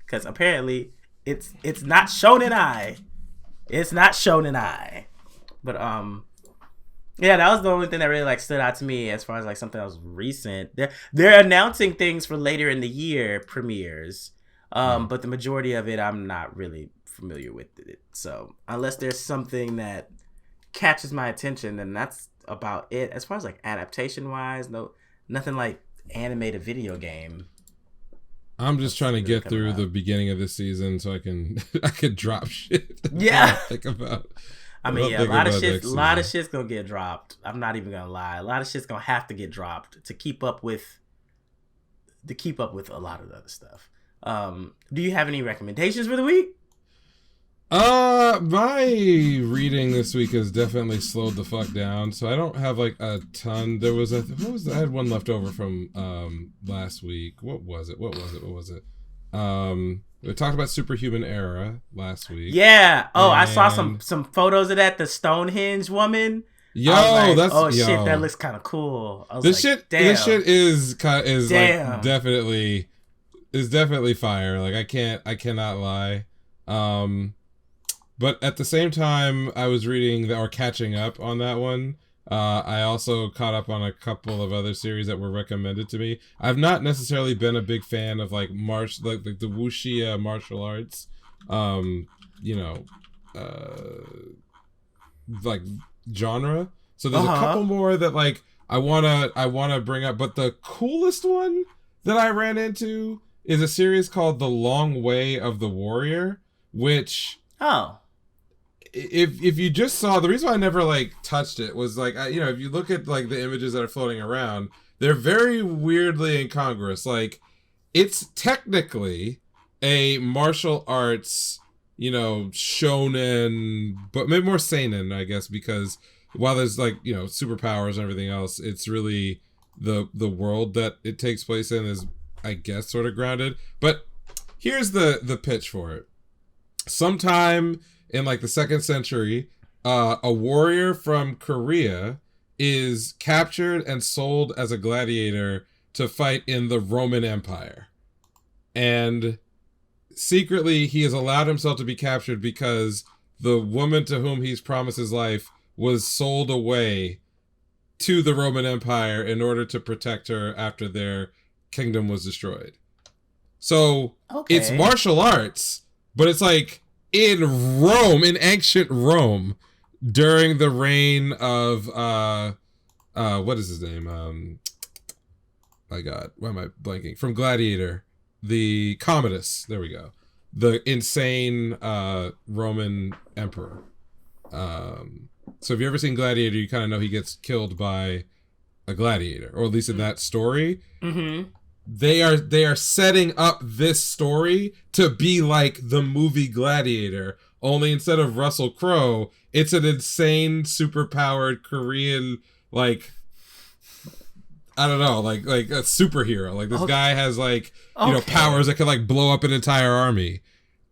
Because apparently it's not shown in eye. It's not shown in eye. But yeah, that was the only thing that really like stood out to me as far as like something that was recent. They're announcing things for later in the year premieres. But the majority of it I'm not really familiar with it. So unless there's something that catches my attention, then that's about it. As far as like adaptation wise, nothing like animated video game. I'm just trying to get through the beginning of this season so I can drop shit. Yeah. Think about. I mean, yeah, a lot of shit's gonna get dropped. I'm not even gonna lie. A lot of shit's gonna have to get dropped to keep up with a lot of the other stuff. Do you have any recommendations for the week? My reading this week has definitely slowed the fuck down, so I don't have like a ton. There was I had one left over from last week. What was it? We talked about Superhuman Era last week. Yeah. Oh, I saw some photos of that. The Stonehenge woman. Yo, like, shit, that looks kind of cool. This shit is like definitely fire. Like I cannot lie. But at the same time, I was reading or catching up on that one. I also caught up on a couple of other series that were recommended to me. I've not necessarily been a big fan of like the wuxia martial arts, like genre. So there's a couple more that like I wanna bring up. But the coolest one that I ran into is a series called The Long Way of the Warrior, which if you just saw, the reason why I never like touched it was like if you look at like the images that are floating around, they're very weirdly incongruous. Like it's technically a martial arts, shonen, but maybe more seinen, I guess, because while there's like superpowers and everything else, it's really the world that it takes place in is, I guess, sort of grounded. But here's the pitch for it. Sometime in like the 2nd century, a warrior from Korea is captured and sold as a gladiator to fight in the Roman Empire. And secretly, he has allowed himself to be captured because the woman to whom he's promised his life was sold away to the Roman Empire in order to protect her after their kingdom was destroyed. So it's martial arts, but it's like in Rome, in ancient Rome, during the reign of what is his name? My God, why am I blanking? From Gladiator, the Commodus. There we go. The insane Roman emperor. So if you've ever seen Gladiator, you kind of know he gets killed by a gladiator, or at least in that story. Mm-hmm. They are setting up this story to be like the movie Gladiator, only instead of Russell Crowe, it's an insane, superpowered Korean, like, I don't know, like a superhero. Like this guy has like powers that can like blow up an entire army.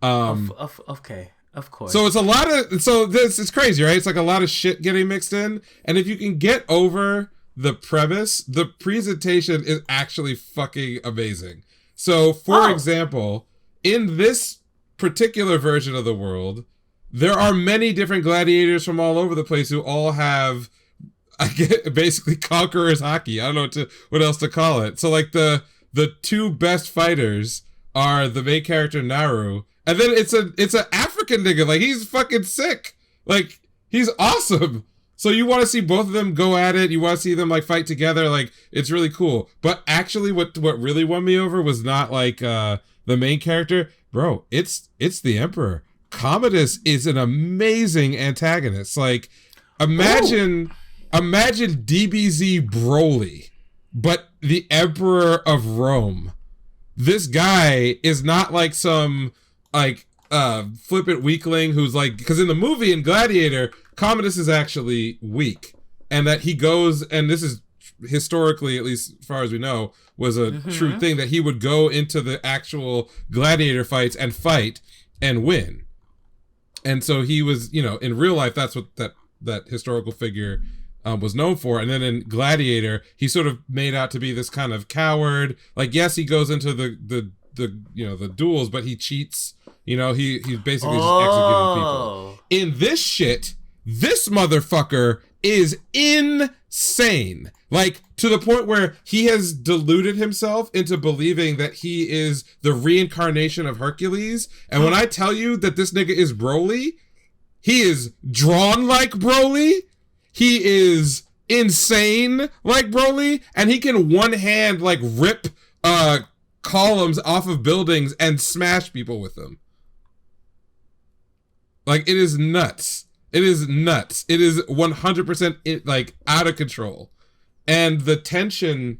Okay, of course. So it's it's crazy, right? It's like a lot of shit getting mixed in, and if you can get over the premise, the presentation is actually fucking amazing. So, for example, in this particular version of the world, there are many different gladiators from all over the place who all have, basically conqueror's hockey. I don't know what else to call it. So, like the two best fighters are the main character Naru, and then it's an African nigga. Like he's fucking sick. Like he's awesome. So you want to see both of them go at it. You want to see them like fight together. Like it's really cool. But actually, what really won me over was not like the main character, bro. It's the Emperor. Commodus is an amazing antagonist. Like imagine DBZ Broly, but the Emperor of Rome. This guy is not like some like flippant weakling who's like, because in the movie in Gladiator, Commodus is actually weak, and that he goes, and this is historically, at least as far as we know, was a true thing, that he would go into the actual gladiator fights and fight and win. And so he was, in real life, that's what that historical figure was known for. And then in Gladiator, he sort of made out to be this kind of coward. Like, yes, he goes into the duels, but he cheats. He's basically just executing people. In this shit, this motherfucker is insane. Like, to the point where he has deluded himself into believing that he is the reincarnation of Hercules. And when I tell you that this nigga is Broly, he is drawn like Broly. He is insane like Broly, and he can one hand like rip columns off of buildings and smash people with them. Like, it is nuts. It is nuts. It is 100% like out of control. And the tension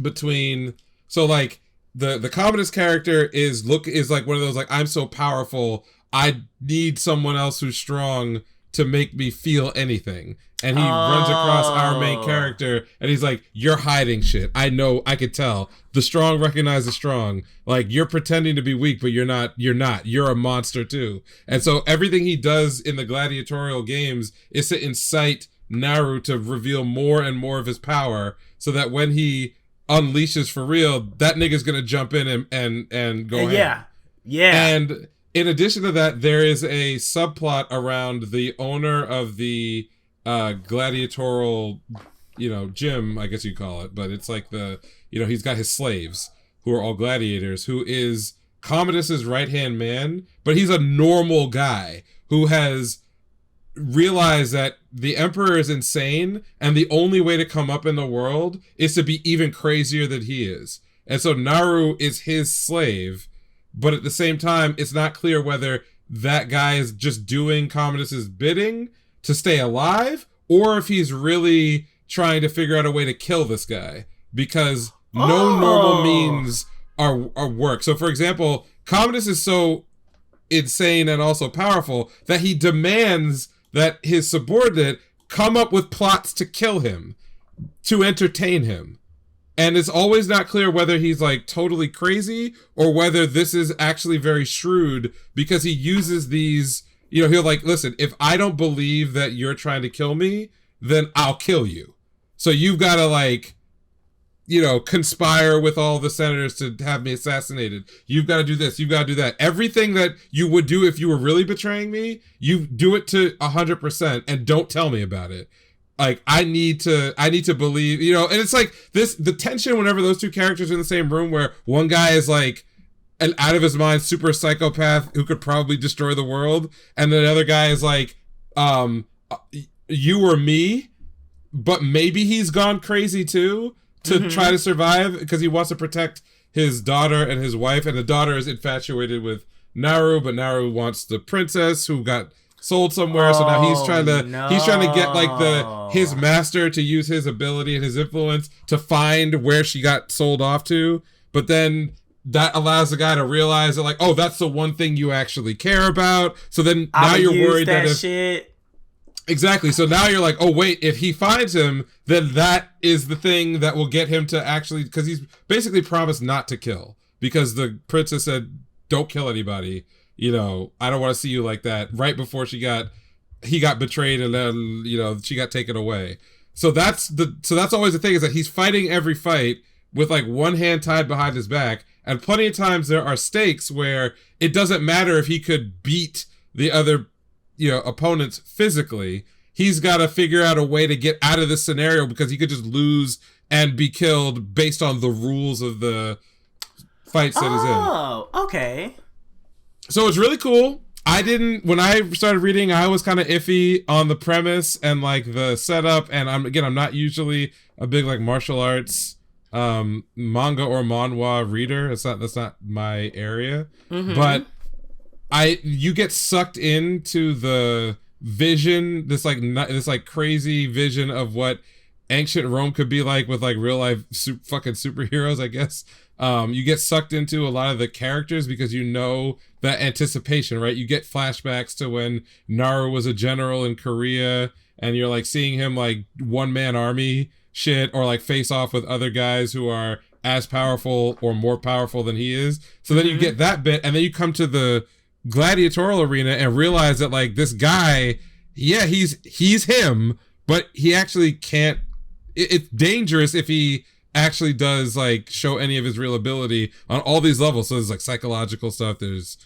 between, so like the Commodus character is like one of those like, I'm so powerful, I need someone else who's strong to make me feel anything. And he runs across our main character and he's like, you're hiding shit. I know, I could tell. The strong recognize the strong. Like, you're pretending to be weak, but you're not. You're a monster too. And so everything he does in the gladiatorial games is to incite Naru to reveal more and more of his power, so that when he unleashes for real, that nigga's gonna jump in and go ahead. Yeah. And in addition to that, there is a subplot around the owner of the gladiatorial, gym, I guess you call it, but it's like he's got his slaves who are all gladiators, who is Commodus's right-hand man, but he's a normal guy who has realized that the emperor is insane, and the only way to come up in the world is to be even crazier than he is. And so Naru is his slave, but at the same time, it's not clear whether that guy is just doing Commodus's bidding to stay alive, or if he's really trying to figure out a way to kill this guy, because no normal means are work. So for example, Commodus is so insane and also powerful that he demands that his subordinate come up with plots to kill him, to entertain him. And it's always not clear whether he's like totally crazy or whether this is actually very shrewd, because he uses these, he'll like, listen, if I don't believe that you're trying to kill me, then I'll kill you. So you've got to like, conspire with all the senators to have me assassinated. You've got to do this. You've got to do that. Everything that you would do if you were really betraying me, you do it to 100% and don't tell me about it. Like, I need to believe, and it's like this, the tension whenever those two characters are in the same room, where one guy is like an out of his mind super psychopath who could probably destroy the world, and then the other guy is like, you or me, but maybe he's gone crazy too to try to survive because he wants to protect his daughter and his wife, and the daughter is infatuated with Naru, but Naru wants the princess who got sold somewhere. So now he's trying to get like his master to use his ability and his influence to find where she got sold off to. But then that allows the guy to realize that, like, oh, that's the one thing you actually care about. So then now you're worried that if shit. Exactly. So now you're like, oh wait, if he finds him, then that is the thing that will get him to actually, because he's basically promised not to kill, because the princess said, don't kill anybody. I don't want to see you like that. Right before he got betrayed, and then she got taken away. So that's always the thing, is that he's fighting every fight with like one hand tied behind his back, and plenty of times there are stakes where it doesn't matter if he could beat the other opponents physically. He's got to figure out a way to get out of this scenario, because he could just lose and be killed based on the rules of the fights that he's in. Oh, okay. So it's really cool. When I started reading, I was kind of iffy on the premise and like the setup, and I'm not usually a big like martial arts manga or manhwa reader. That's not my area. But you get sucked into the vision, this crazy vision of what ancient Rome could be like with like real life fucking superheroes, I guess. You get sucked into a lot of the characters because that anticipation, right? You get flashbacks to when Naru was a general in Korea, and you're like seeing him like one-man army shit, or like face off with other guys who are as powerful or more powerful than he is. So then you get that bit, and then you come to the gladiatorial arena and realize that like this guy, yeah, he's him, but he actually can't. It's dangerous if he actually does like show any of his real ability on all these levels. So there's like psychological stuff, there's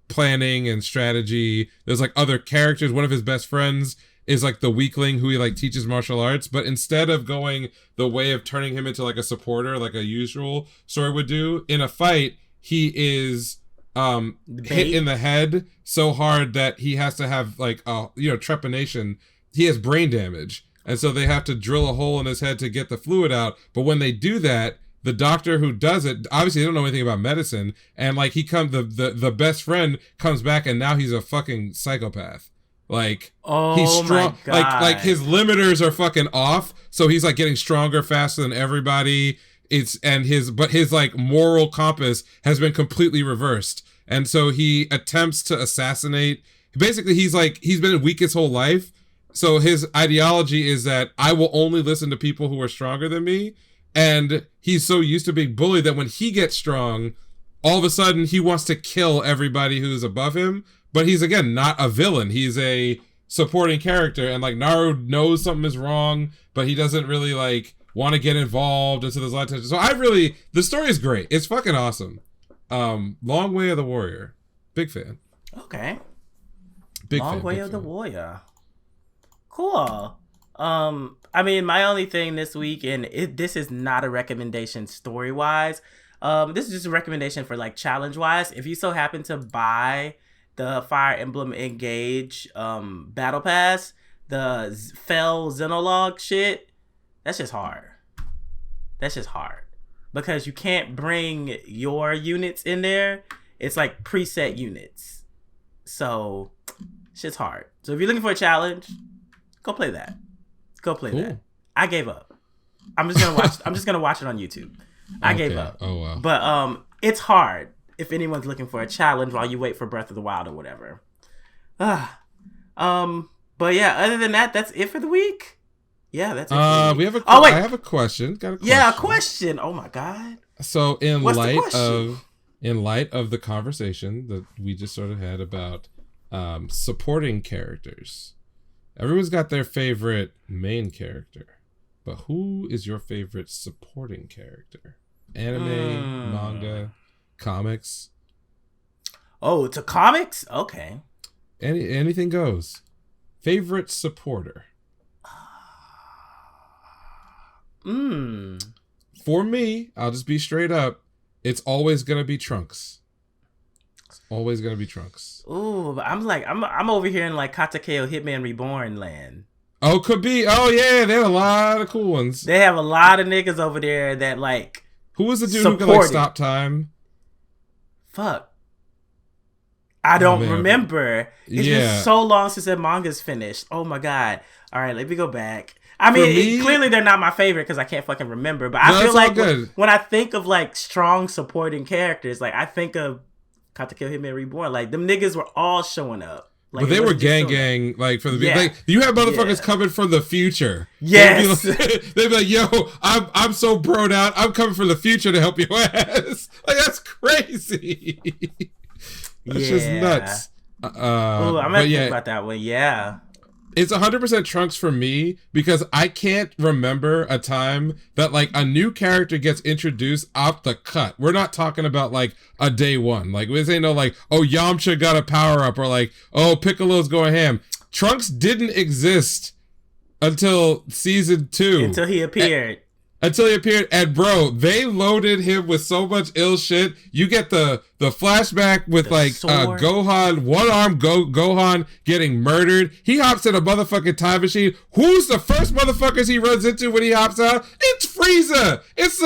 planning and strategy, there's like other characters. One of his best friends is like the weakling who he like teaches martial arts, but instead of going the way of turning him into like a supporter like a usual story would do, in a fight he is hit in the head so hard that he has to have like trepanation. He has brain damage and so they have to drill a hole in his head to get the fluid out. But when they do that, the doctor who does it, obviously they don't know anything about medicine, and like the best friend comes back, and now he's a fucking psychopath. Like, he's strong. My God. Like his limiters are fucking off, so he's like getting stronger faster than everybody. But his like moral compass has been completely reversed, and so he attempts to assassinate. Basically, he's been weak his whole life, so his ideology is that I will only listen to people who are stronger than me, and he's so used to being bullied that when he gets strong, all of a sudden he wants to kill everybody who's above him. But he's, again, not a villain. He's a supporting character, and like Naru knows something is wrong, but he doesn't really like want to get involved, and so there's a lot of tension. So the story is great. It's fucking awesome. Long Way of the Warrior. Big fan. Okay. Long Way of the Warrior. Cool. I mean, my only thing this week, and this is not a recommendation story-wise. This is just a recommendation for like challenge-wise. If you so happen to buy the Fire Emblem Engage Battle Pass, the Fell Xenologue shit, that's just hard. Because you can't bring your units in there. It's like preset units. So, shit's hard. So if you're looking for a challenge, go play that. That. I gave up. I'm just gonna watch it on YouTube. I gave up. Oh wow. But it's hard if anyone's looking for a challenge while you wait for Breath of the Wild or whatever. But yeah, other than that, that's it for the week. Yeah, that's it. I have a question. Got a question. Yeah, a question. Oh my God. So in light of the conversation that we just sort of had about supporting characters, everyone's got their favorite main character, but who is your favorite supporting character? Anime, manga, comics? Oh, to comics? Okay. Anything goes. Favorite supporter? For me, I'll just be straight up. It's always gonna be Trunks. Ooh, but I'm over here in like Katakeo Hitman Reborn land. Oh, could be. Oh yeah, they have a lot of cool ones. They have a lot of niggas over there that like. Who was the dude who could like stop time? Fuck. I don't remember. It's been so long since that manga's finished. Oh my God. All right, let me go back. I mean, clearly they're not my favorite because I can't fucking remember. But I feel like when I think of like strong supporting characters, like I think of Katakeo Hitman Reborn. Like them niggas were all showing up. Like, but they were gang, like for the like you have motherfuckers coming from the future. Yes, they'd be like, "Yo, I'm so broed out. I'm coming from the future to help your ass." Like that's crazy. That's just nuts. I'm gonna think about that one. Yeah. It's 100% Trunks for me because I can't remember a time that like a new character gets introduced off the cut. We're not talking about like a day one. Like this ain't no like, oh, Yamcha got a power up or like, oh, Piccolo's going ham. Trunks didn't exist until season 2. Until he appeared. And bro, they loaded him with so much ill shit. You get the flashback with the like Gohan, one-arm Gohan getting murdered. He hops in a motherfucking time machine. Who's the first motherfuckers he runs into when he hops out? It's Frieza. It's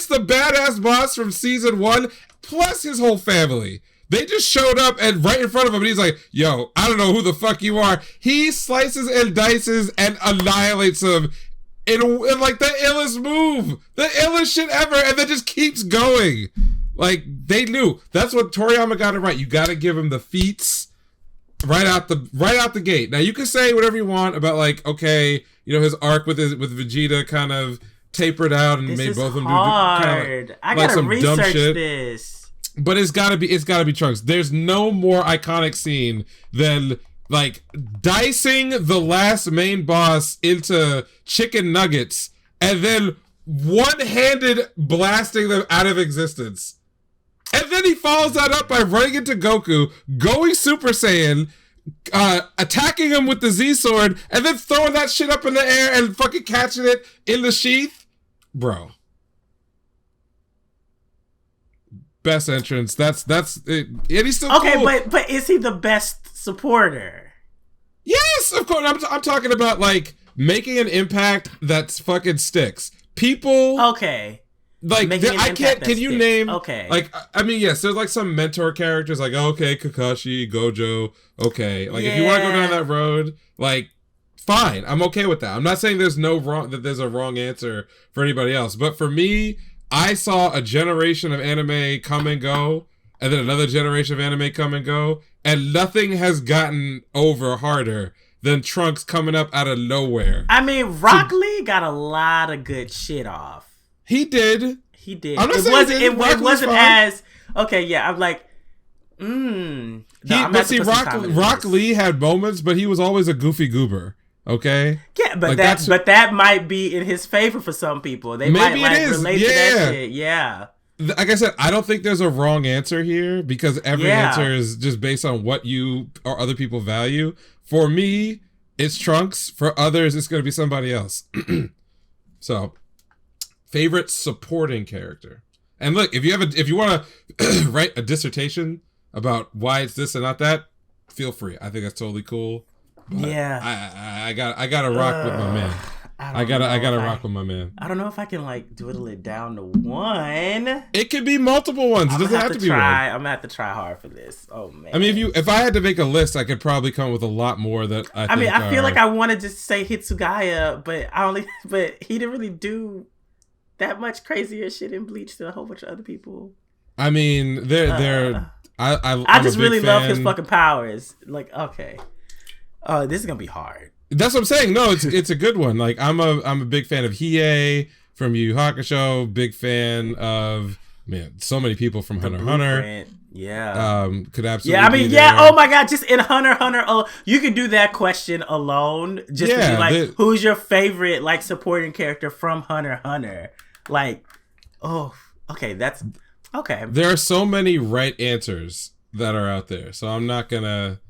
the badass boss from season 1 plus his whole family. They just showed up and right in front of him, and he's like, yo, I don't know who the fuck you are. He slices and dices and annihilates him. In like the illest move, the illest shit ever, and then just keeps going. Like they knew that's what Toriyama got it right. You got to give him the feats right out the gate. Now you can say whatever you want about like, okay, you know his arc with Vegeta kind of tapered out and made both of them do kind of I gotta research this. But it's gotta be Trunks. There's no more iconic scene than like dicing the last main boss into chicken nuggets and then one-handed blasting them out of existence. And then he follows that up by running into Goku, going Super Saiyan, attacking him with the Z-Sword, and then throwing that shit up in the air and fucking catching it in the sheath. Bro. Best entrance. That's it. And he's still cool. but is he the best supporter? Yes, of course. I'm talking about like making an impact that's fucking sticks. People. Okay. Like I can't. Can you name? Okay. Like I mean, yes. There's like some mentor characters. Like okay, Kakashi, Gojo. Okay. Like if you want to go down that road, like fine. I'm okay with that. I'm not saying there's a wrong answer for anybody else. But for me, I saw a generation of anime come and go, and then another generation of anime come and go, and nothing has gotten over harder than Trunks coming up out of nowhere. I mean, Rock Lee got a lot of good shit off. He did. He did. It wasn't as okay. Yeah, I'm like, Rock Lee had moments, but he was always a goofy goober. Okay. Yeah, but like that might be in his favor for some people. They might relate to that shit. Yeah. Like I said, I don't think there's a wrong answer here because every answer is just based on what you or other people value. For me, it's Trunks. For others, it's going to be somebody else. So. Favorite supporting character. And look, if you want to write a dissertation about why it's this and not that, feel free. I think that's totally cool. But yeah. I gotta rock with my man. I gotta rock with my man. I don't know if I can like dwindle it down to one. It could be multiple ones. It doesn't have to be one. I'm gonna have to try hard for this. Oh man. I mean, if I had to make a list, I could probably come up with a lot more that I feel like I wanted to say Hitsugaya, but he didn't really do that much crazier shit in Bleach than a whole bunch of other people. I mean, I just really love his fucking powers. Like, okay, this is gonna be hard. That's what I'm saying. No, it's a good one. Like, I'm a big fan of Hiei from Yu Yu Hakusho. Big fan of so many people from Hunter x Hunter. Yeah. Could absolutely. Yeah, I mean, yeah. Oh my God, just in Hunter x Hunter, you could do that question alone. Just to be like, who's your favorite like supporting character from Hunter x Hunter? Like, oh, okay, that's okay. There are so many right answers that are out there, so I'm not gonna,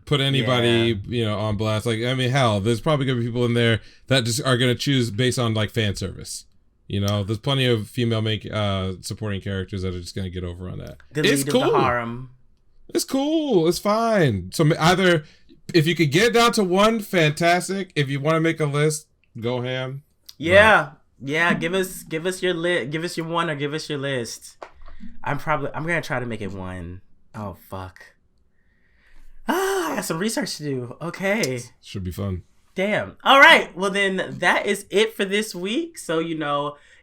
put anybody, on blast. Like, I mean, hell, there's probably gonna be people in there that just are gonna choose based on like fan service. There's plenty of female supporting characters that are just gonna get over on that. It's cool. The harem. It's cool. It's fine. So either if you could get it down to one, fantastic. If you want to make a list, go ham. Yeah. But, yeah, give us your list. Give us your one or give us your list. I'm gonna try to make it one. Oh fuck. I got some research to do. Okay. Should be fun. Damn. All right. Well then, that is it for this week. So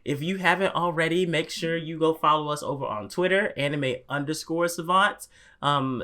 if you haven't already, make sure you go follow us over on Twitter, anime_savants.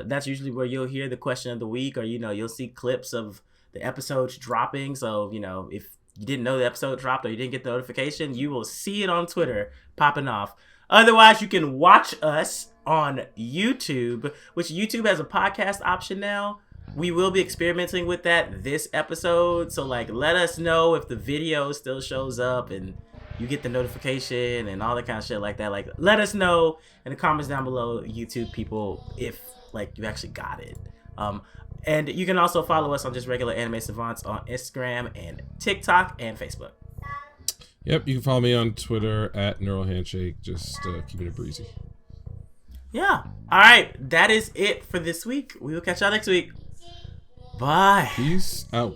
That's usually where you'll hear the question of the week, or you'll see clips of the episodes dropping. So if you didn't know the episode dropped or you didn't get the notification, you will see it on Twitter popping off. Otherwise, you can watch us on YouTube, which YouTube has a podcast option now. We will be experimenting with that this episode. So let us know if the video still shows up and you get the notification and all that kind of shit like that. Let us know in the comments down below, YouTube people, if you actually got it. And you can also follow us on just regular Anime Savants on Instagram and TikTok and Facebook. Yep, you can follow me on Twitter at Neural Handshake. Just keeping it breezy. Yeah. All right. That is it for this week. We will catch y'all next week. Bye. Peace out.